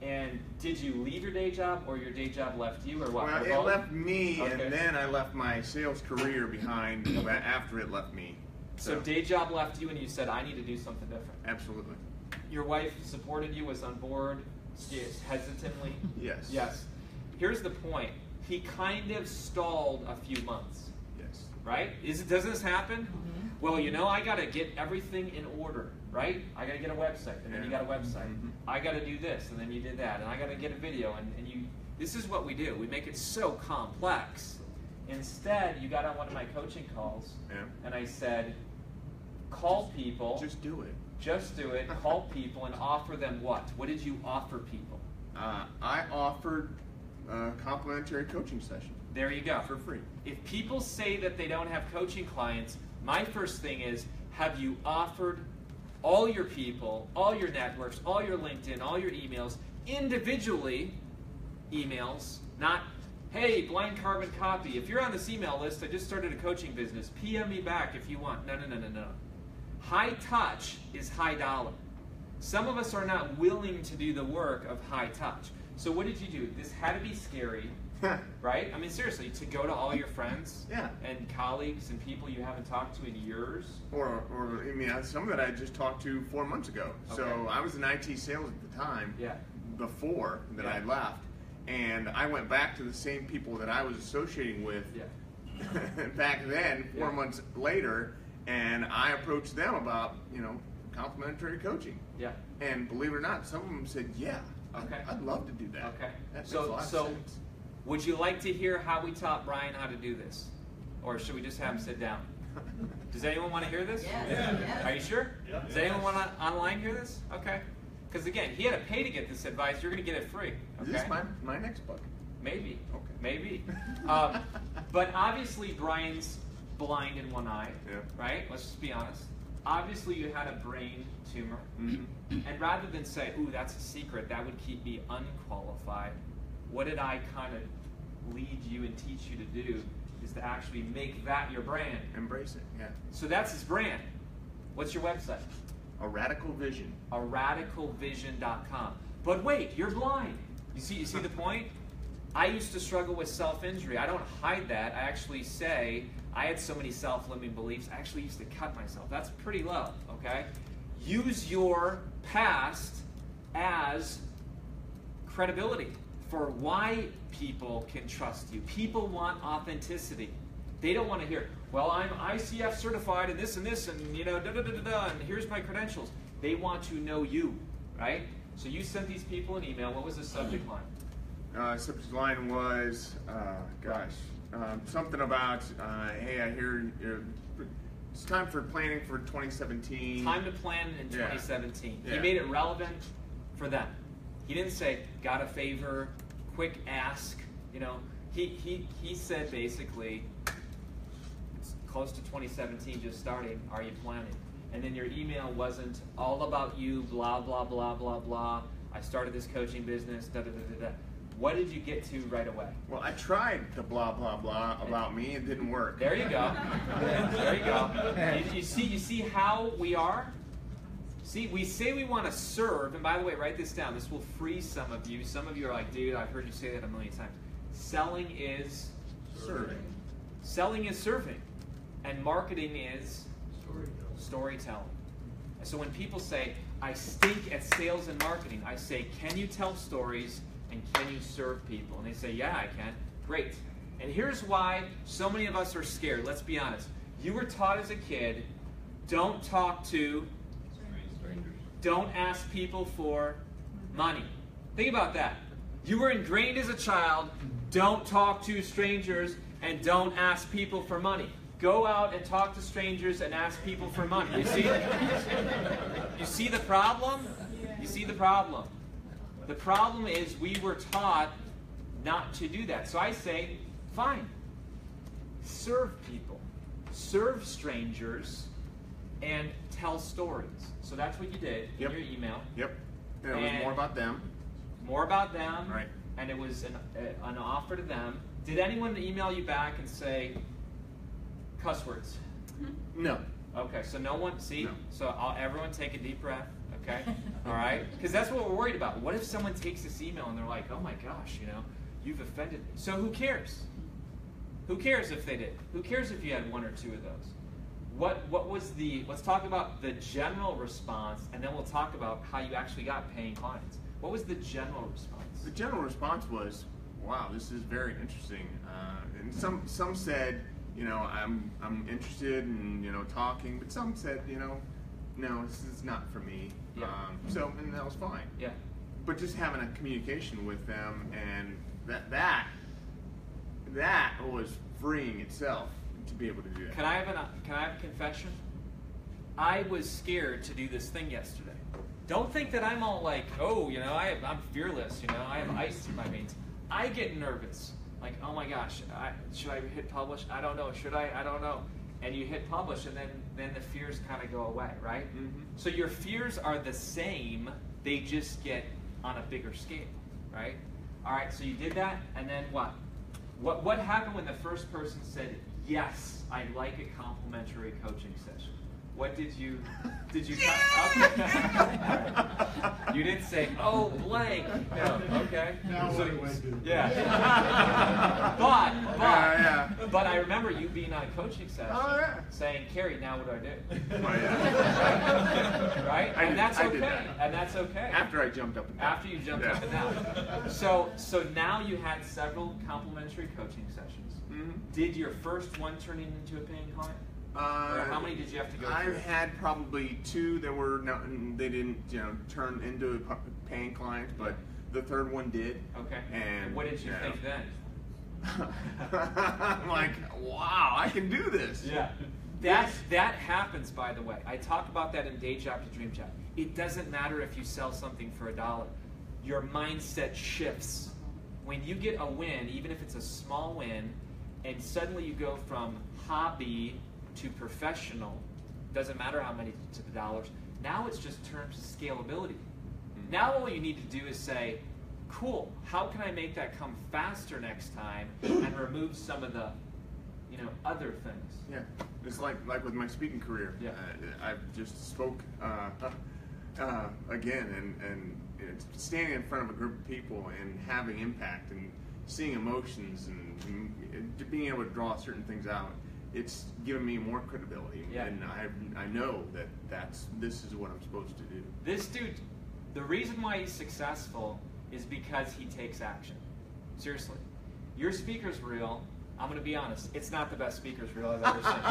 And did you leave your day job, or your day job left you, or what? Well, it left me, and then I left my sales career behind after it left me. So day job left you, and you said, I need to do something different. Absolutely. Your wife supported you, was on board, hesitantly? Yes. Yes. Here's the point. He kind of stalled a few months. Yes. Right? Doesn't this happen? Well, you know, I got to get everything in order, right? I got to get a website, and then you got a website. I got to do this, and then you did that, and I got to get a video, and you. This is what we do. We make it so complex. Instead, you got on one of my coaching calls, and I said, call people. Just do it. Just do it. Call people and offer them what? What did you offer people? I offered a complimentary coaching session. There you go. For free. If people say that they don't have coaching clients, my first thing is, have you offered all your people, all your networks, all your LinkedIn, all your emails, individually emails, not, hey, blind carbon copy, if you're on this email list, I just started a coaching business, PM me back if you want. No, no, no, no, no. High touch is high dollar. Some of us are not willing to do the work of high touch. So what did you do? This had to be scary. right? I mean, seriously, to go to all your friends Yeah. and colleagues and people you haven't talked to in years. Or I mean, some that I just talked to 4 months ago. So Okay. I was in IT sales at the time. Yeah. Before that Yeah. I left, and I went back to the same people that I was associating with Yeah. back then, 4 Yeah. months later, and I approached them about, complimentary coaching. Yeah. And believe it or not, some of them said, yeah, Okay. I'd love to do that. Okay. That makes a So, lot of so sense. would you like to hear how we taught Brian how to do this? Or should we just have him sit down? Does anyone want to hear this? Yes, Yeah. yes. Are you sure? Yeah. Does anyone want to online hear this? Okay. Because again, he had to pay to get this advice. You're going to get it free. Is Okay? this my next book? Maybe. Okay. Maybe. But obviously, Brian's blind in one eye. Yeah. Right? Let's just be honest. Obviously, you had a brain tumor. Mhm. And rather than say, ooh, that's a secret, that would keep me unqualified, what did I kind of lead you and teach you to do is to actually make that your brand. Embrace it, yeah. So that's his brand. What's your website? A Radical Vision. aradicalvision.com. But wait, you're blind. You see the point? I used to struggle with self-injury. I don't hide that. I actually say I had so many self-limiting beliefs, I actually used to cut myself. That's pretty low, okay? Use your past as credibility for why people can trust you. People want authenticity. They don't want to hear, well, I'm ICF certified and this and and here's my credentials. They want to know you, right? So you sent these people an email. What was the subject line? Subject line was, something about, hey, I hear it's time for planning for 2017. Time to plan in Yeah. 2017. He Yeah. made it relevant for them. He didn't say, got a favor, quick ask. He said basically, it's close to 2017 just starting, are you planning? And then your email wasn't all about you, blah, blah, blah, blah, blah. I started this coaching business, da, da, da, da, da. What did you get to right away? Well, I tried the blah, blah, blah about me. It didn't work. There you go. There you go. You see how we are? See, we say we want to serve, and by the way, write this down. This will free some of you. Some of you are like, dude, I've heard you say that a million times. Selling is Serving. Selling is serving. And marketing is storytelling. So when people say, I stink at sales and marketing, I say, can you tell stories and can you serve people? And they say, yeah, I can. Great. And here's why so many of us are scared. Let's be honest. You were taught as a kid, don't talk to, don't ask people for money. Think about that. You were ingrained as a child, don't talk to strangers and don't ask people for money. Go out and talk to strangers and ask people for money. You see? You see the problem? You see the problem? The problem is we were taught not to do that. So I say, fine. Serve people. Serve strangers and tell stories. So that's what you did in Yep. your email. Yep. And it was more about them. More about them. Right. And it was an offer to them. Did anyone email you back and say cuss words? No. Okay, so no one, see? No. So everyone take a deep breath, okay? All right? Because that's what we're worried about. What if someone takes this email and they're like, oh my gosh, you've offended me. So who cares? Who cares if they did? Who cares if you had one or two of those? What was let's talk about the general response, and then we'll talk about how you actually got paying clients. What was the general response? The general response was, wow, this is very interesting. And some said, I'm interested in, talking, but some said, no, this is not for me. Yeah. And that was fine. Yeah. But just having a communication with them, and that was freeing itself to be able to do that. Can I have a confession? I was scared to do this thing yesterday. Don't think that I'm all like, oh, I'm fearless. I have ice through my veins. I get nervous. Like, oh my gosh, should I hit publish? I don't know. Should I? I don't know. And you hit publish, and then the fears kind of go away, right? Mm-hmm. So your fears are the same. They just get on a bigger scale, right? All right. So you did that, and then what? What happened when the first person said, yes, I'd like a complimentary coaching session? What did you You didn't say, oh, blank. No, okay. Now So- what do I do? Yeah. But I remember you being on a coaching session saying, Kary, now what do I do? Oh, yeah. Right? I And did- that's I did okay. that. And that's okay. After I jumped up and down. After you jumped Yeah. up and down. So now you had several complimentary coaching sessions. Mhm. Did your first one turn into a paying client? Or how many did you have to go through? I've had probably 2 that were not, they didn't, turn into a paying client, but the third one did. Okay. And what did you think then? I'm like, wow, I can do this. Yeah. That happens, by the way. I talk about that in Day Job to Dream Job. It doesn't matter if you sell something for $1. Your mindset shifts. When you get a win, even if it's a small win, and suddenly you go from hobby to professional, doesn't matter how many to the dollars, now it's just terms of scalability. Now all you need to do is say, cool, how can I make that come faster next time and remove some of the other things? Yeah, it's like with my speaking career. Yeah. I've just spoke again, and standing in front of a group of people and having impact and seeing emotions and being able to draw certain things out. It's given me more credibility, and I know that this is what I'm supposed to do. This dude, the reason why he's successful is because he takes action. Seriously, your speaker's reel. I'm going to be honest, it's not the best speaker's reel I've ever seen.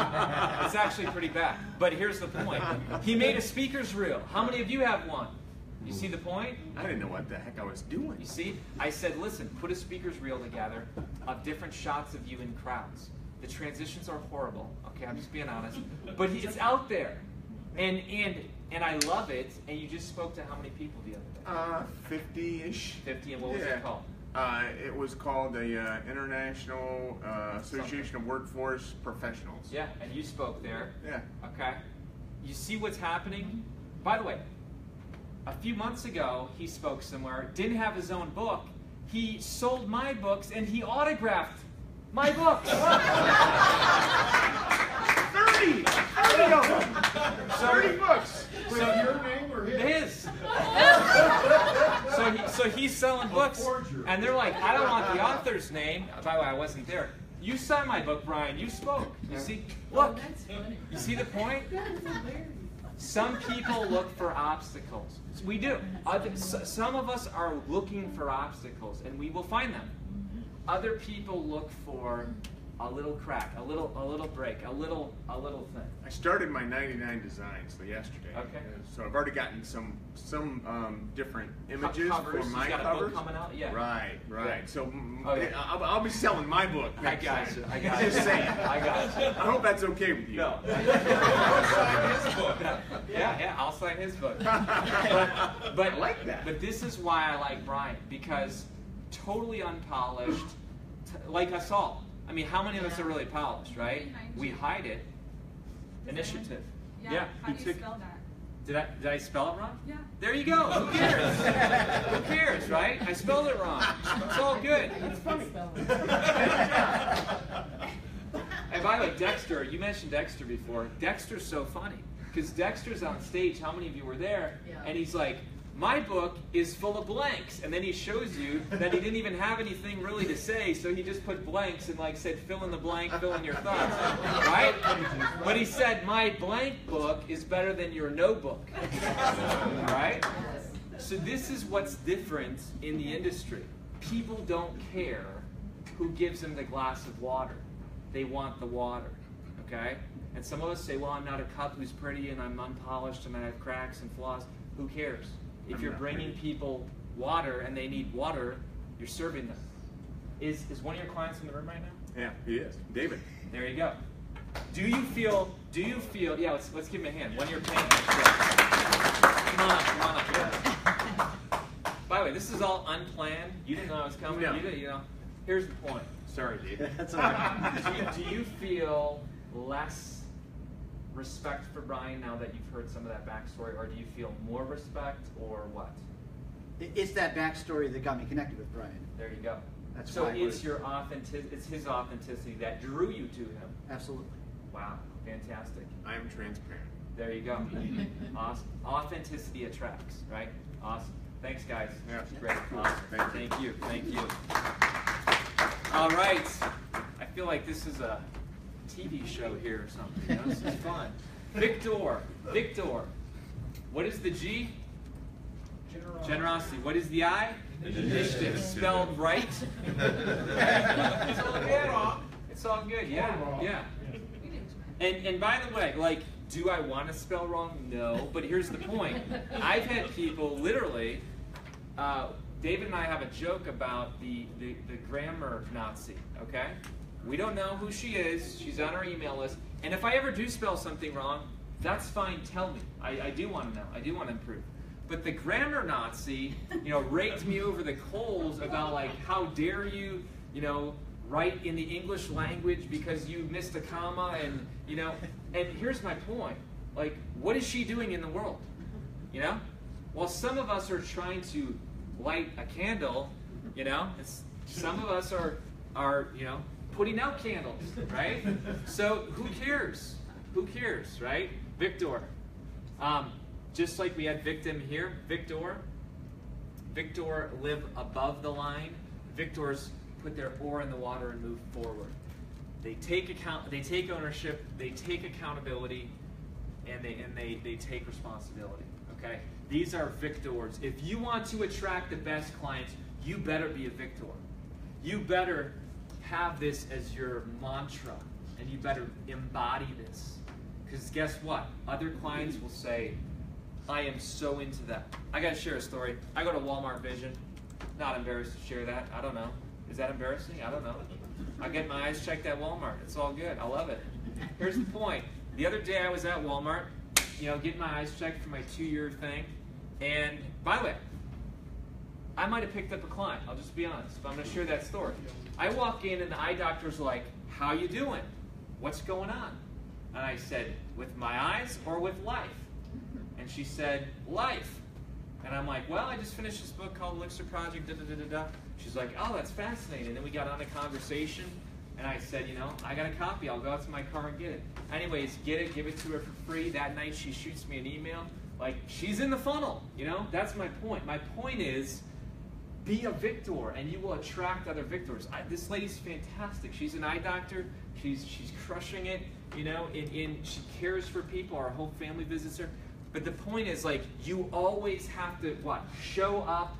It's actually pretty bad. But here's the point. He made a speaker's reel. How many of you have one? You see the point? I didn't know what the heck I was doing. You see? I said, listen, put a speaker's reel together of different shots of you in crowds. The transitions are horrible. Okay, I'm just being honest. But it's out there. And I love it. And you just spoke to how many people the other day? 50-ish. 50, and what was it called? It was called the International Association of Workforce Professionals. Yeah, and you spoke there. Yeah. Okay. You see what's happening? By the way, a few months ago, he spoke somewhere, didn't have his own book. He sold my books, and he autographed my books. 30 of them. 30 books. With your name or his? So he's selling books, and they're like, I don't want the author's name. By the way, I wasn't there. You signed my book, Brian. You spoke. You see? Look. You see the point? Some people look for obstacles. We do. Some of us are looking for obstacles, and we will find them. Other people look for a little crack, a little break, a little thing. I started my 99 designs yesterday. Okay. So I've already gotten some different images Covers. for my He's got covers. A book coming out? Yeah. Right. Good. So Okay. I'll be selling my book. I got you. I got you. Just saying. I got you. I hope that's okay with you. No. Yeah, I'll sign his book. But I like that. But this is why I like Brian, because totally unpolished, like us all. I mean, how many of us are really polished, right? We hide it. Initiative. Yeah. How do you spell that? Did I spell it wrong? Yeah. There you go. Who cares? Who cares, right? I spelled it wrong. It's all good. It's funny. And by the way, Dexter, you mentioned Dexter before. Dexter's so funny because Dexter's on stage. How many of you were there? Yeah. And he's like, my book is full of blanks. And then he shows you that he didn't even have anything really to say, so he just put blanks and like said, fill in the blank, fill in your thoughts. Right? But he said, my blank book is better than your no book. Right? So this is what's different in the industry. People don't care who gives them the glass of water. They want the water. Okay? And some of us say, well, I'm not a cup who's pretty and I'm unpolished and I have cracks and flaws. Who cares? If you're bringing people water and they need water, you're serving them. Is one of your clients in the room right now? Yeah, he is. David. There you go. Do you feel, yeah, let's give him a hand. One of your paying. Come on up. Yeah. By the way, this is all unplanned. You didn't know I was coming. No. You didn't. Here's the point. Sorry, David. That's all right. Do you feel less respect for Brian now that you've heard some of that backstory, or do you feel more respect, or what? It's that backstory that got me connected with Brian. There you go. That's so why it's it's his authenticity that drew you to him. Absolutely. Wow, fantastic. I am transparent. There you go. Awesome. Authenticity attracts, right? Awesome. Thanks, guys. Yeah. Great. Awesome. Thank you. Thank you. All right. I feel like this is a TV show here or something. You know? This is fun. Victor. What is the G? Generosity. What is the I? Initiative. Spelled right. It's all good. It's all good. Yeah. And by the way, like, do I want to spell wrong? No. But here's the point. I've had people literally. David and I have a joke about the grammar Nazi. Okay. We don't know who she is. She's on our email list. And if I ever do spell something wrong, that's fine. Tell me. I do want to know. I do want to improve. But the grammar Nazi, raked me over the coals about, like, how dare you, write in the English language because you missed a comma, and here's my point. Like, what is she doing in the world? Well, some of us are trying to light a candle, some of us are putting out candles, right? So who cares? Who cares, right? Victor. Just like we had victim here, Victor live above the line. Victors put their oar in the water and move forward. They take ownership, they take accountability, and they take responsibility. Okay? These are victors. If you want to attract the best clients, you better be a victor. You better have this as your mantra, and you better embody this. Because guess what? Other clients will say, I am so into that. I gotta share a story. I go to Walmart Vision. Not embarrassed to share that. I don't know. Is that embarrassing? I don't know. I get my eyes checked at Walmart. It's all good. I love it. Here's the point. The other day I was at Walmart, getting my eyes checked for my 2-year thing. And by the way, I might have picked up a client. I'll just be honest. But I'm going to share that story. I walk in and the eye doctor's like, how you doing? What's going on? And I said, with my eyes or with life? And she said, life. And I'm like, well, I just finished this book called Elixir Project, da-da-da-da-da. She's like, oh, that's fascinating. And then we got on a conversation, and I said, I got a copy. I'll go out to my car and get it. Anyways, get it, give it to her for free. That night, she shoots me an email. Like, she's in the funnel, That's my point. My point is, be a victor, and you will attract other victors. This lady's fantastic. She's an eye doctor. She's crushing it, she cares for people. Our whole family visits her. But the point is, like, you always have to, what? Show up,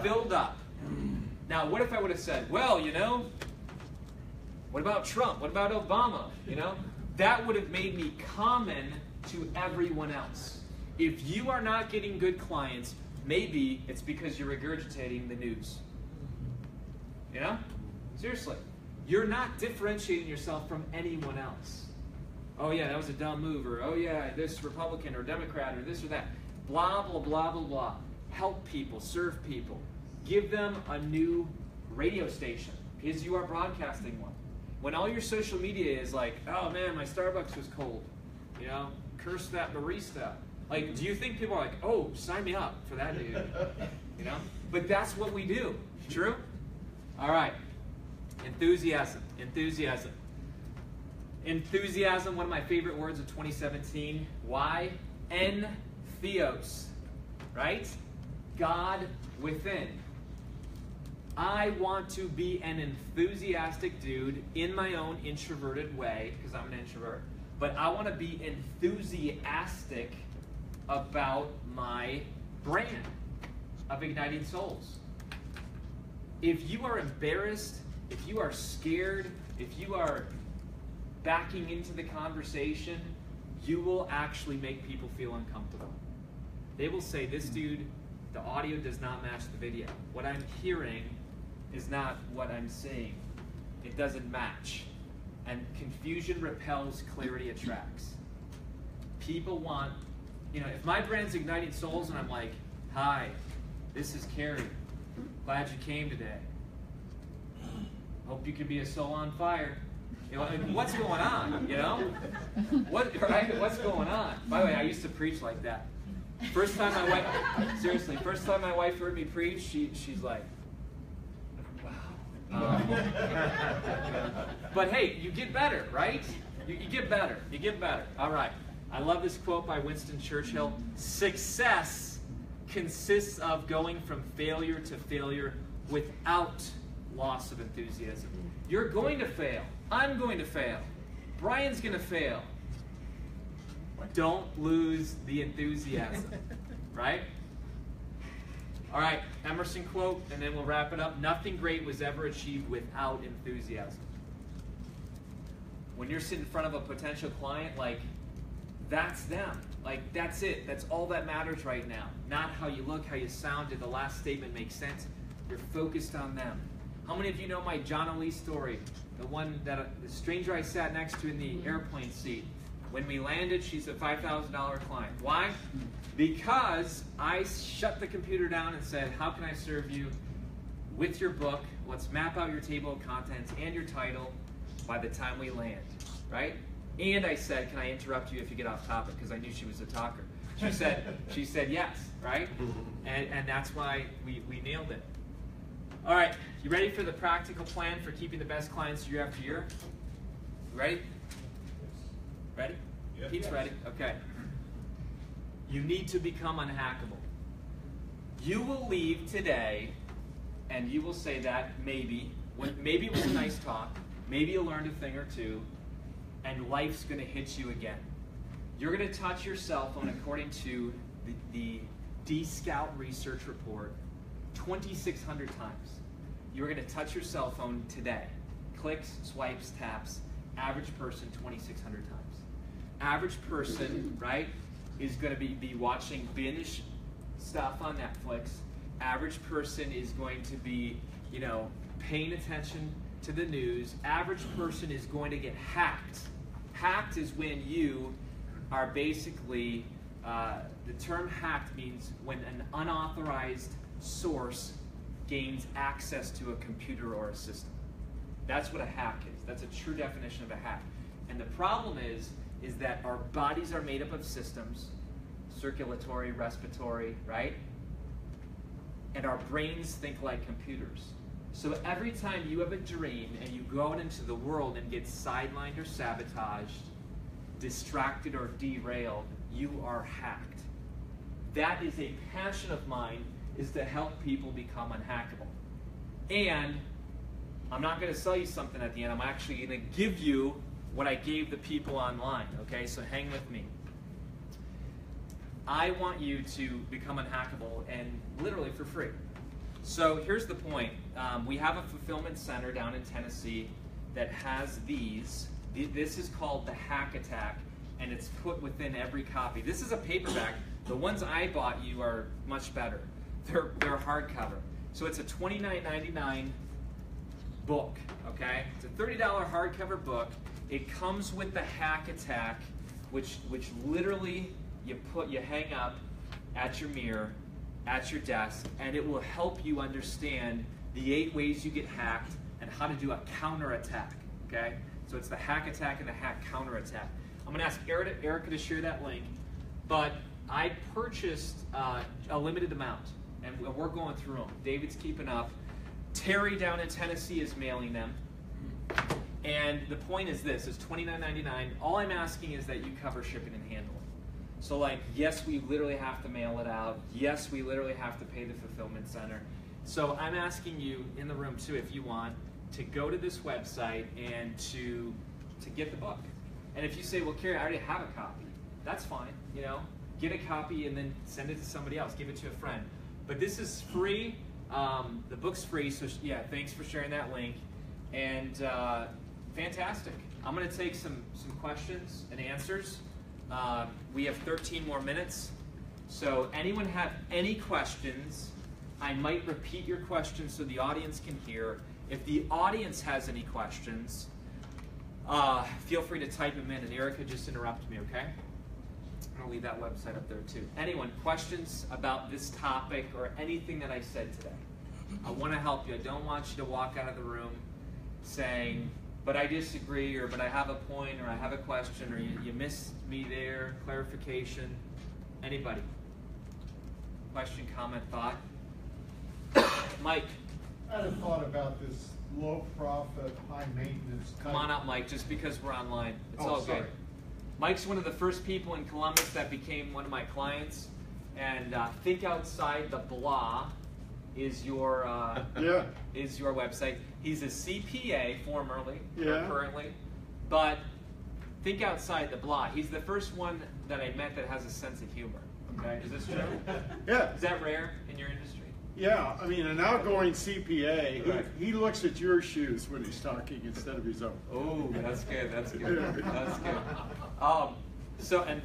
build up. Now, what if I would have said, well, what about Trump? What about Obama? That would have made me common to everyone else. If you are not getting good clients, maybe it's because you're regurgitating the news. Seriously. You're not differentiating yourself from anyone else. Oh yeah, that was a dumb move, or oh yeah, this Republican or Democrat or this or that. Blah, blah, blah, blah, blah. Help people, serve people. Give them a new radio station, because you are broadcasting one. When all your social media is like, oh man, my Starbucks was cold. Curse that barista. Like, do you think people are like, oh, sign me up for that dude? But that's what we do. True? All right. Enthusiasm. Enthusiasm, one of my favorite words of 2017. Why? Theos, right? God within. I want to be an enthusiastic dude in my own introverted way, because I'm an introvert. But I want to be enthusiastic about my brand of igniting souls. If you are embarrassed, if you are scared, if you are backing into the conversation, you will actually make people feel uncomfortable. They will say, this dude, the audio does not match the video. What I'm hearing is not what I'm seeing. It doesn't match. And confusion repels, clarity attracts. People want, if my brand's igniting souls and I'm like, hi, this is Kary. Glad you came today. Hope you can be a soul on fire. What's going on, What's going on? By the way, I used to preach like that. First time my wife heard me preach, she's like, wow. But hey, you get better, right? You get better. All right. I love this quote by Winston Churchill. Success consists of going from failure to failure without loss of enthusiasm. You're going to fail. I'm going to fail. Brian's going to fail. Don't lose the enthusiasm, right? All right, Emerson quote, and then we'll wrap it up. Nothing great was ever achieved without enthusiasm. When you're sitting in front of a potential client, like, that's them. Like, that's it. That's all that matters right now. Not how you look, how you sound. Did the last statement make sense? You're focused on them. How many of you know my John O'Lee story? The one that the stranger I sat next to in the airplane seat. When we landed, she's a $5,000 client. Why? Because I shut the computer down and said, how can I serve you with your book? Let's map out your table of contents and your title by the time we land, right? And I said, can I interrupt you if you get off topic? Because I knew she was a talker. She said yes, right? And that's why we nailed it. All right, you ready for the practical plan for keeping the best clients year after year? Ready? Ready? Yeah. Pete's ready. Okay. You need to become unhackable. You will leave today and you will say that maybe it was a nice talk, maybe you learned a thing or two, and life's going to hit you again. You're going to touch your cell phone according to the D-Scout research report 2,600 times. You're going to touch your cell phone today. Clicks, swipes, taps, average person 2,600 times. Average person, right, is going to be watching binge stuff on Netflix. Average person is going to be, paying attention to the news. Average person is going to get hacked. Hacked is when you are basically, the term hacked means when an unauthorized source gains access to a computer or a system. That's what a hack is. That's a true definition of a hack. And the problem is that our bodies are made up of systems, circulatory, respiratory, right? And our brains think like computers. So every time you have a dream and you go out into the world and get sidelined or sabotaged, distracted or derailed, you are hacked. That is a passion of mine, is to help people become unhackable. And I'm not going to sell you something at the end. I'm actually going to give you what I gave the people online, okay? So hang with me. I want you to become unhackable, and literally for free. So here's the point. We have a fulfillment center down in Tennessee that has these. This is called the Hack Attack, and it's put within every copy. This is a paperback. The ones I bought you are much better. They're hardcover. So it's a $29.99 book, okay? It's a $30 hardcover book. It comes with the Hack Attack, which literally you hang up at your mirror, at your desk, and it will help you understand the 8 ways you get hacked and how to do a counterattack, okay? So it's the Hack Attack and the Hack Counterattack. I'm gonna ask Erica to share that link, but I purchased a limited amount, and we're going through them. David's keeping up. Terry down in Tennessee is mailing them. And the point is this, it's $29.99. All I'm asking is that you cover shipping and handling. So like, yes, we literally have to mail it out. Yes, we literally have to pay the fulfillment center. So I'm asking you in the room too, if you want, to go to this website and to get the book. And if you say, well, Kary, I already have a copy, that's fine, get a copy and then send it to somebody else, give it to a friend. But this is free, the book's free, so yeah, thanks for sharing that link. And fantastic. I'm gonna take some questions and answers. We have 13 more minutes. So anyone have any questions? I might repeat your questions so the audience can hear. If the audience has any questions, feel free to type them in, and Erica, just interrupt me, okay? I'm gonna leave that website up there too. Anyone, questions about this topic or anything that I said today? I wanna help you. I don't want you to walk out of the room saying, but I disagree, or but I have a point, or I have a question, or you missed me there, clarification. Anybody? Question, comment, thought? Mike. I had a thought about this low profit, high maintenance. Come on up, Mike, just because we're online. It's all sorry. good. Mike's one of the first people in Columbus that became one of my clients. And Think Outside the Blah is your website. He's a CPA formerly, or currently, but Think Outside the Blah. He's the first one that I met that has a sense of humor. Okay, is this true? Yeah. Is that rare in your industry? Yeah, I mean, an outgoing CPA, Right. he looks at your shoes when he's talking instead of his own. Oh, that's good. That's good. That's good. So and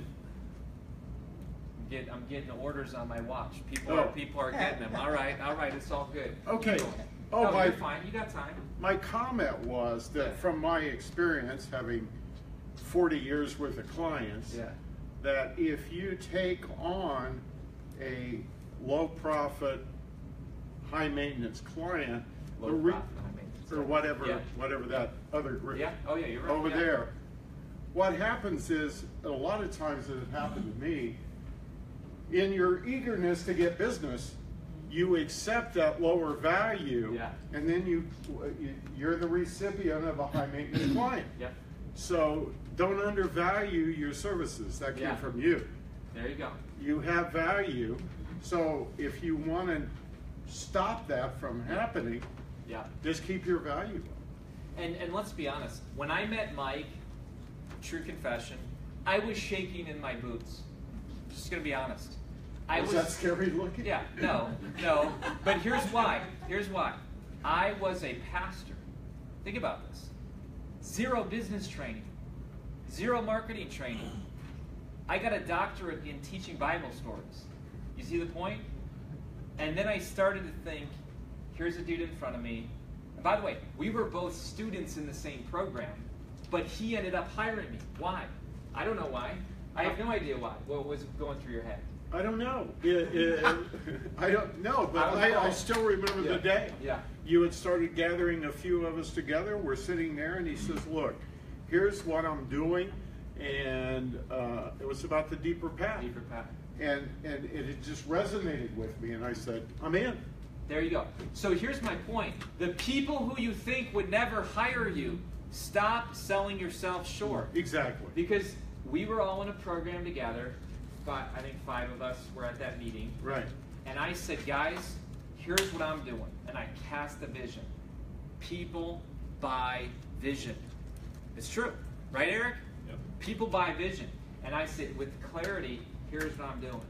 I'm getting orders on my watch. People are getting them. All right, it's all good. Okay. Oh, you're fine. You got time. My comment was that from my experience, having 40 years worth of clients, that if you take on a low profit, high maintenance client, or whatever that other group you're right. over there, what happens is, a lot of times it happened to me, in your eagerness to get business, you accept that lower value, and then you're the recipient of a high maintenance client. So don't undervalue your services. That came from you. There you go. You have value. So if you want to stop that from happening, just keep your value up. And let's be honest, when I met Mike, true confession, I was shaking in my boots. Just gonna be honest. Was that scary looking? Yeah, no. But here's why. I was a pastor. Think about this. 0 business training. 0 marketing training. I got a doctorate in teaching Bible stories. You see the point? And then I started to think, here's a dude in front of me. And by the way, we were both students in the same program, but he ended up hiring me. Why? I don't know why. I have no idea why. What was going through your head? I don't know. I don't know, but I still remember the day. You had started gathering a few of us together. We're sitting there, and he says, look, here's what I'm doing. And it was about the deeper path. And it had just resonated with me, and I said, I'm in. There you go. So here's my point. The people who you think would never hire you, stop selling yourself short. Exactly. Because we were all in a program together. I think 5 of us were at that meeting. Right. And I said, guys, here's what I'm doing. And I cast a vision. People buy vision. It's true. Right, Eric? Yep. People buy vision. And I said, with clarity, here's what I'm doing.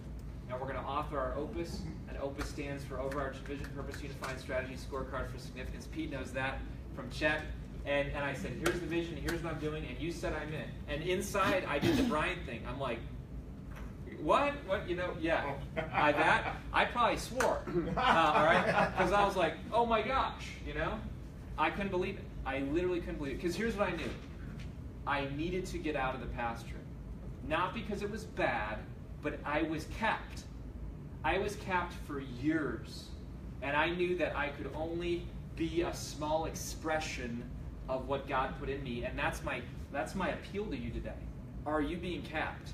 And we're going to author our Opus. And Opus stands for Overarching Vision, Purpose, Unifying Strategy, Scorecard for Significance. Pete knows that from Chet. And I said, here's the vision, here's what I'm doing, and you said I'm in. And inside, I did the Brian thing. I'm like, what? You know, I probably swore, all right? Because I was like, oh my gosh, you know? I couldn't believe it. I literally couldn't believe it. Because here's what I knew. I needed to get out of the pasture. Not because it was bad, but I was capped. I was capped for years. And I knew that I could only be a small expression of what God put in me. And that's my appeal to you today. Are you being capped?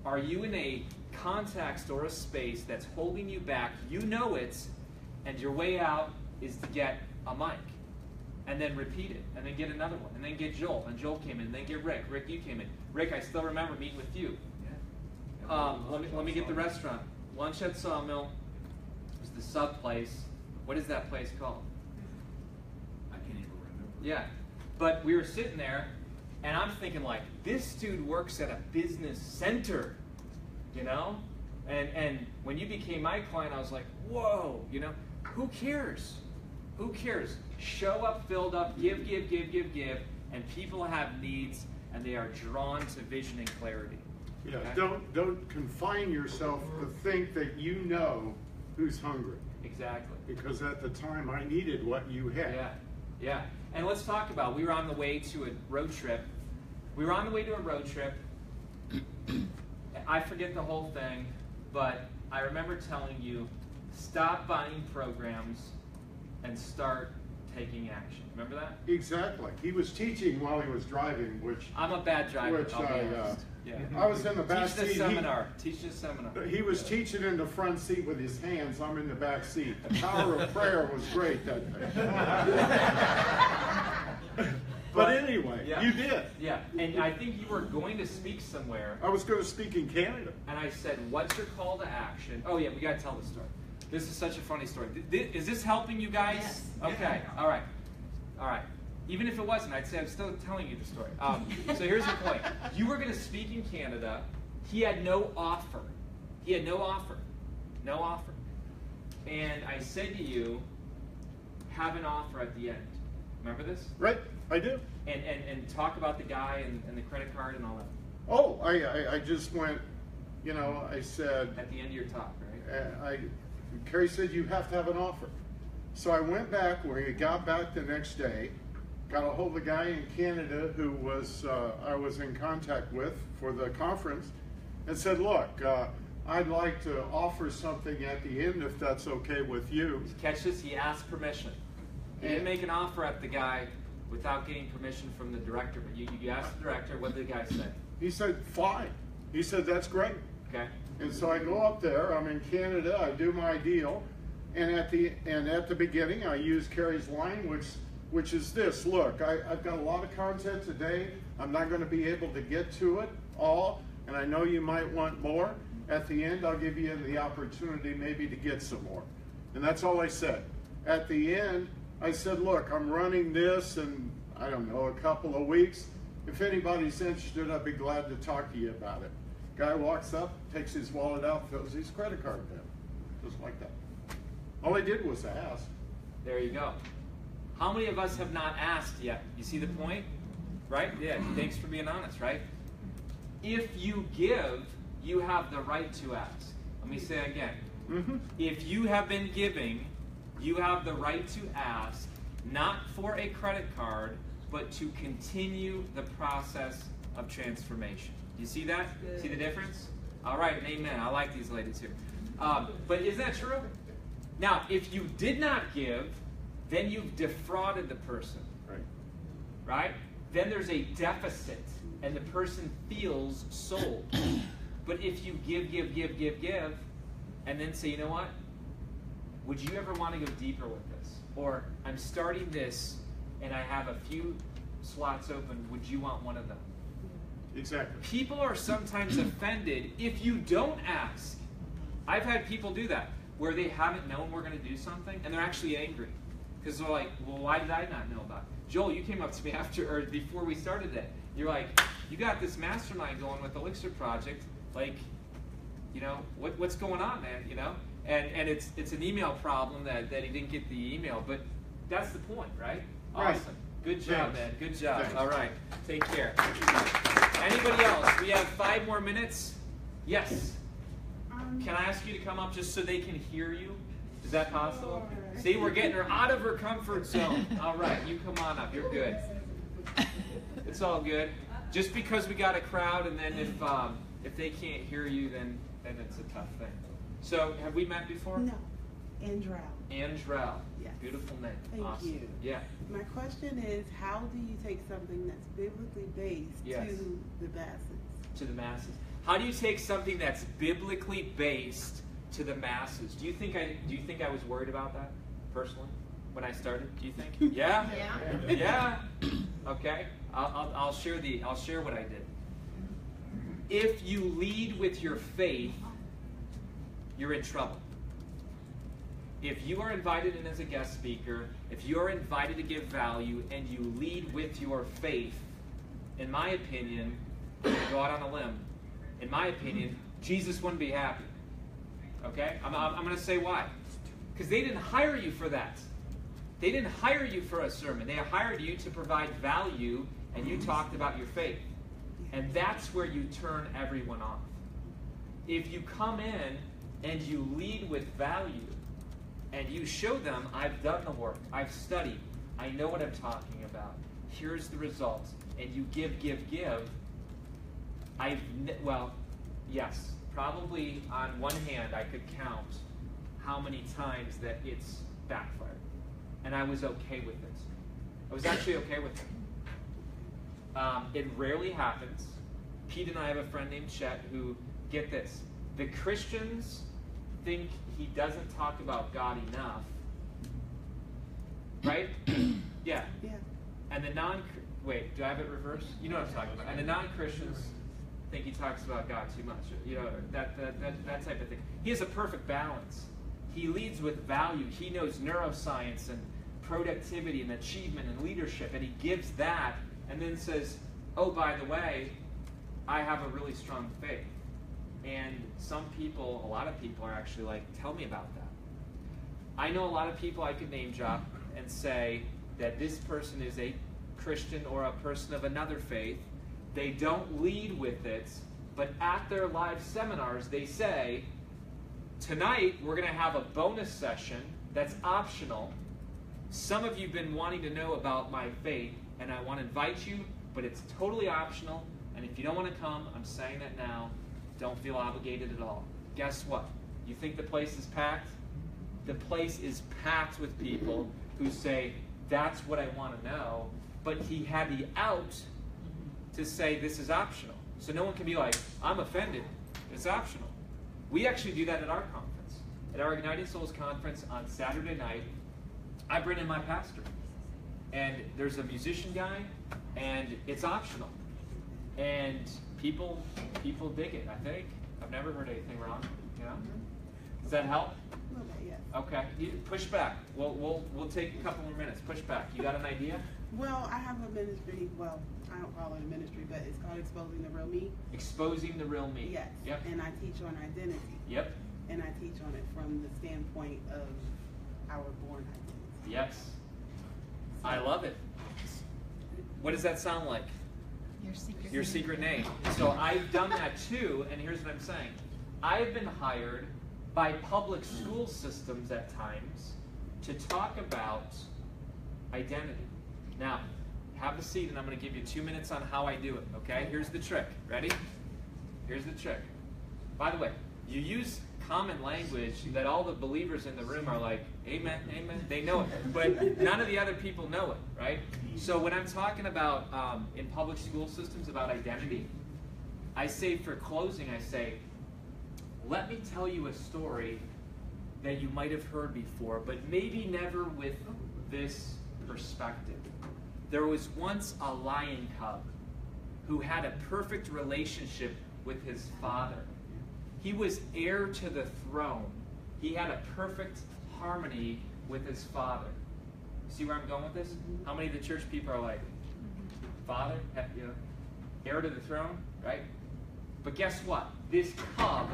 Are you in a context or a space that's holding you back? You know it, and your way out is to get a mic. And then repeat it, and then get another one, and then get Joel, and Joel came in, and then get Rick. Rick, you came in. Rick, I still remember meeting with you. Let me get the restaurant. Lunch at Sawmill. It was the sub place. What is that place called? I can't even remember. Yeah, but we were sitting there, and I'm thinking like, this dude works at a business center, you know? And when you became my client, I was like, whoa, you know? Who cares? Who cares? Show up, filled up, give, and people have needs, and they are drawn to vision and clarity. Yeah, okay? don't confine yourself to think that you know who's hungry. Exactly. Because at the time I needed what you had. Yeah. And let's talk about, we were on the way to a road trip. I forget the whole thing, but I remember telling you, stop buying programs and start taking action. Remember that? Exactly. He was teaching while he was driving, which I'm a bad driver. Which I'll be honest. I was in the back seat. Teach this seminar. He was teaching in the front seat with his hands. I'm in the back seat. The power of prayer was great that day. But anyway, yeah. you did. Yeah, and I think you were going to speak somewhere. I was going to speak in Canada. And I said, what's your call to action? Oh yeah, we got to tell the story. This is such a funny story. Is this helping you guys? Yes. Okay, all right. All right. Even if it wasn't, I'd say I'm still telling you the story. So here's the point. You were going to speak in Canada. He had no offer. He had no offer. No offer. And I said to you, have an offer at the end. Remember this? Right, I do. And talk about the guy and the credit card and all that. Oh, I just went, you know, I said... At the end of your talk, right? Kary said you have to have an offer. So I went back, where he got back the next day, got a hold of the guy in Canada who was I was in contact with for the conference, and said, look, I'd like to offer something at the end if that's okay with you. Catch this, he asked permission. He didn't make an offer at the guy without getting permission from the director, but you asked the director, what did the guy say? He said, fine. He said, that's great. Okay. And so I go up there, I'm in Canada, I do my deal, and at the beginning I use Kary's line, which is this: look, I've got a lot of content today, I'm not going to be able to get to it all, and I know you might want more. At the end, I'll give you the opportunity maybe to get some more. And that's all I said. At the end, I said, look, I'm running this in, I don't know, a couple of weeks. If anybody's interested, I'd be glad to talk to you about it. Guy walks up, takes his wallet out, throws his credit card in. Just like that. All I did was ask. There you go. How many of us have not asked yet? You see the point? Right? Yeah, thanks for being honest, right? If you give, you have the right to ask. Let me say it again. Mm-hmm. If you have been giving, you have the right to ask, not for a credit card, but to continue the process of transformation. You see that? See the difference? All right, amen. I like these ladies here. But is that true? Now, if you did not give, then you've defrauded the person. Right. Right? Then there's a deficit, and the person feels sold. But if you give, and then say, you know what? Would you ever want to go deeper with this? Or I'm starting this, and I have a few slots open. Would you want one of them? Exactly. People are sometimes offended if you don't ask. I've had people do that, where they haven't known we're going to do something, and they're actually angry. Because they're like, well, why did I not know about it? Joel, you came up to me before we started that. You're like, you got this mastermind going with the Elixir Project. Like, you know, what's going on, man? You know? And it's an email problem that he didn't get the email, but that's the point, right? Right. Awesome. Good job, Thanks. man. Good job. Thanks. All right. Take care. Anybody else? We have 5 more minutes. Yes. Can I ask you to come up just so they can hear you? Is that possible? See, we're getting her out of her comfort zone. All right, you come on up. You're good. It's all good. Just because we got a crowd, and then if they can't hear you, then it's a tough thing. So, have we met before? No. Andrell. Andrell. Yes. Beautiful name. Thank awesome. you. Yeah. My question is, how do you take something that's biblically based Yes. to the masses? To the masses. How do you take something that's biblically based to the masses? Do you think I was worried about that personally when I started? Do you think? Yeah. Yeah. Yeah. Okay. I'll share what I did. If you lead with your faith, you're in trouble. If you are invited in as a guest speaker, if you are invited to give value, and you lead with your faith, in my opinion, I'm going to go out on a limb. In my opinion, Jesus wouldn't be happy. Okay? I'm going to say why. Because they didn't hire you for that. They didn't hire you for a sermon. They hired you to provide value, and you talked about your faith. And that's where you turn everyone off. If you come in and you lead with value, and you show them, I've done the work, I've studied, I know what I'm talking about, here's the results, and you give, yes, probably on one hand I could count how many times that it's backfired. And I was okay with it. I was actually okay with it. It rarely happens. Pete and I have a friend named Chet who, get this, the Christians think he doesn't talk about God enough. Right? Yeah. Yeah. And the wait, do I have it reversed? You know what I'm talking about. And the non-Christians think he talks about God too much. You know, that type of thing. He has a perfect balance. He leads with value. He knows neuroscience and productivity and achievement and leadership, and he gives that and then says, oh, by the way, I have a really strong faith. And some people, a lot of people are actually like, tell me about that. I know a lot of people I could name drop and say that this person is a Christian or a person of another faith. They don't lead with it, but at their live seminars, they say, tonight we're going to have a bonus session that's optional. Some of you have been wanting to know about my faith, and I want to invite you, but it's totally optional. And if you don't want to come, I'm saying that now, don't feel obligated at all. Guess what? You think the place is packed? The place is packed with people who say, that's what I want to know, but he had the out to say this is optional. So no one can be like, I'm offended. It's optional. We actually do that at our conference. At our Igniting Souls conference on Saturday night, I bring in my pastor. And there's a musician guy, and it's optional. And people dig it, I think. I've never heard anything wrong. You know? Does that help? A little bit, yes. Okay. Push back. We'll take a couple more minutes. Push back. You got an idea? Well, I have a ministry. Well, I don't call it a ministry, but it's called Exposing the Real Me. Exposing the Real Me. Yes. Yep. And I teach on identity. Yep. And I teach on it from the standpoint of our born identity. Yes. I love it. What does that sound like? Your secret name. So I've done that too, and here's what I'm saying. I've been hired by public school systems at times to talk about identity. Now, have a seat, and I'm going to give you 2 minutes on how I do it, okay? Here's the trick. Ready? Here's the trick. By the way, you use common language that all the believers in the room are like, amen, amen. They know it, but none of the other people know it, right? So when I'm talking about in public school systems about identity, I say for closing, I say, let me tell you a story that you might have heard before, but maybe never with this perspective. There was once a lion cub who had a perfect relationship with his father. He was heir to the throne. He had a perfect harmony with his father. See where I'm going with this? How many of the church people are like, father, you know, heir to the throne, right? But guess what? This cub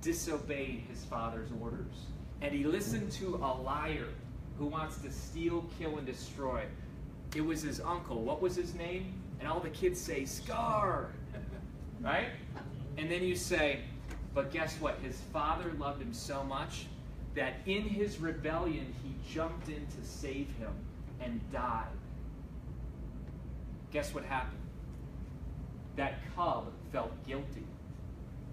disobeyed his father's orders. And he listened to a liar who wants to steal, kill, and destroy. It was his uncle. What was his name? And all the kids say, Scar, right? And then you say, but guess what? His father loved him so much that in his rebellion, he jumped in to save him and died. Guess what happened? That cub felt guilty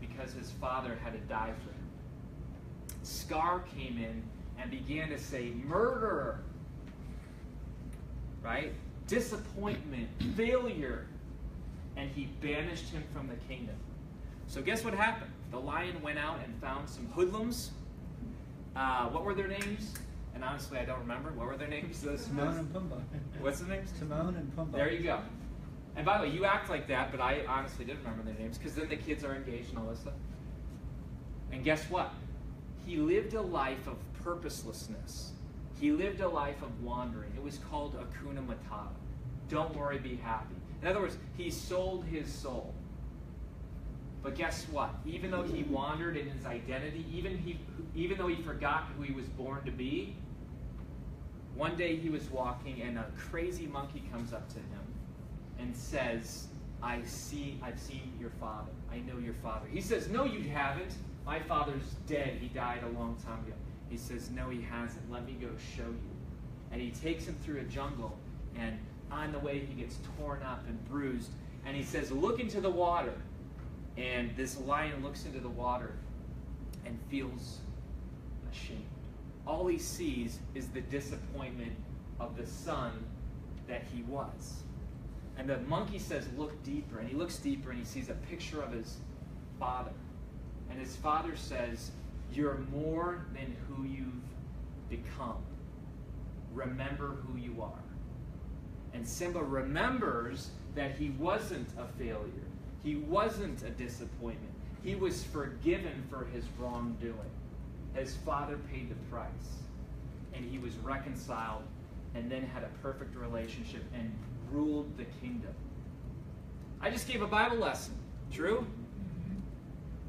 because his father had to die for him. Scar came in and began to say, murderer, right? Disappointment, failure, and he banished him from the kingdom. So guess what happened? The lion went out and found some hoodlums. What were their names? And honestly, I don't remember. What were their names? Timon and Pumbaa. What's the names? Timon and Pumbaa. There you go. And by the way, you act like that, but I honestly didn't remember their names because then the kids are engaged and all this stuff. And guess what? He lived a life of purposelessness. He lived a life of wandering. It was called Hakuna Matata. Don't worry, be happy. In other words, he sold his soul. But guess what? Even though he wandered in his identity, even though he forgot who he was born to be, one day he was walking and a crazy monkey comes up to him and says, I've seen your father. I know your father. He says, no, you haven't. My father's dead. He died a long time ago. He says, no, he hasn't. Let me go show you. And he takes him through a jungle, and on the way he gets torn up and bruised. And he says, look into the water. And this lion looks into the water and feels ashamed. All he sees is the disappointment of the son that he was. And the monkey says, look deeper. And he looks deeper and he sees a picture of his father. And his father says, you're more than who you've become. Remember who you are. And Simba remembers that he wasn't a failure. He wasn't a disappointment. He was forgiven for his wrongdoing. His father paid the price. And he was reconciled and then had a perfect relationship and ruled the kingdom. I just gave a Bible lesson. True?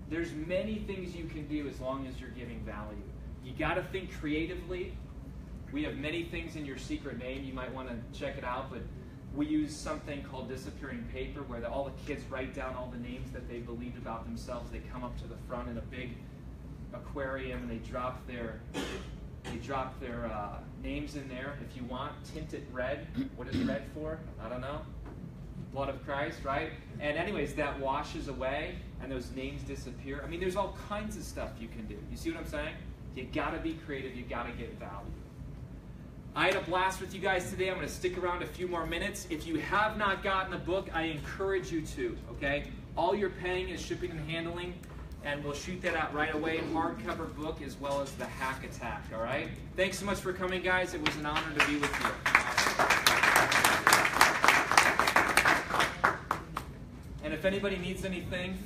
There's many things you can do as long as you're giving value. You got to think creatively. We have many things in your secret name. You might want to check it out, but we use something called disappearing paper where all the kids write down all the names that they believed about themselves. They come up to the front in a big aquarium and they drop their names in there. If you want, tint it red. What is red for? I don't know. Blood of Christ, right? And anyways, that washes away and those names disappear. I mean, there's all kinds of stuff you can do. You see what I'm saying? You got to be creative. You got to get value. I had a blast with you guys today. I'm going to stick around a few more minutes. If you have not gotten the book, I encourage you to, okay? All you're paying is shipping and handling, and we'll shoot that out right away. Hardcover book as well as the Hack Attack, all right? Thanks so much for coming, guys. It was an honor to be with you. And if anybody needs anything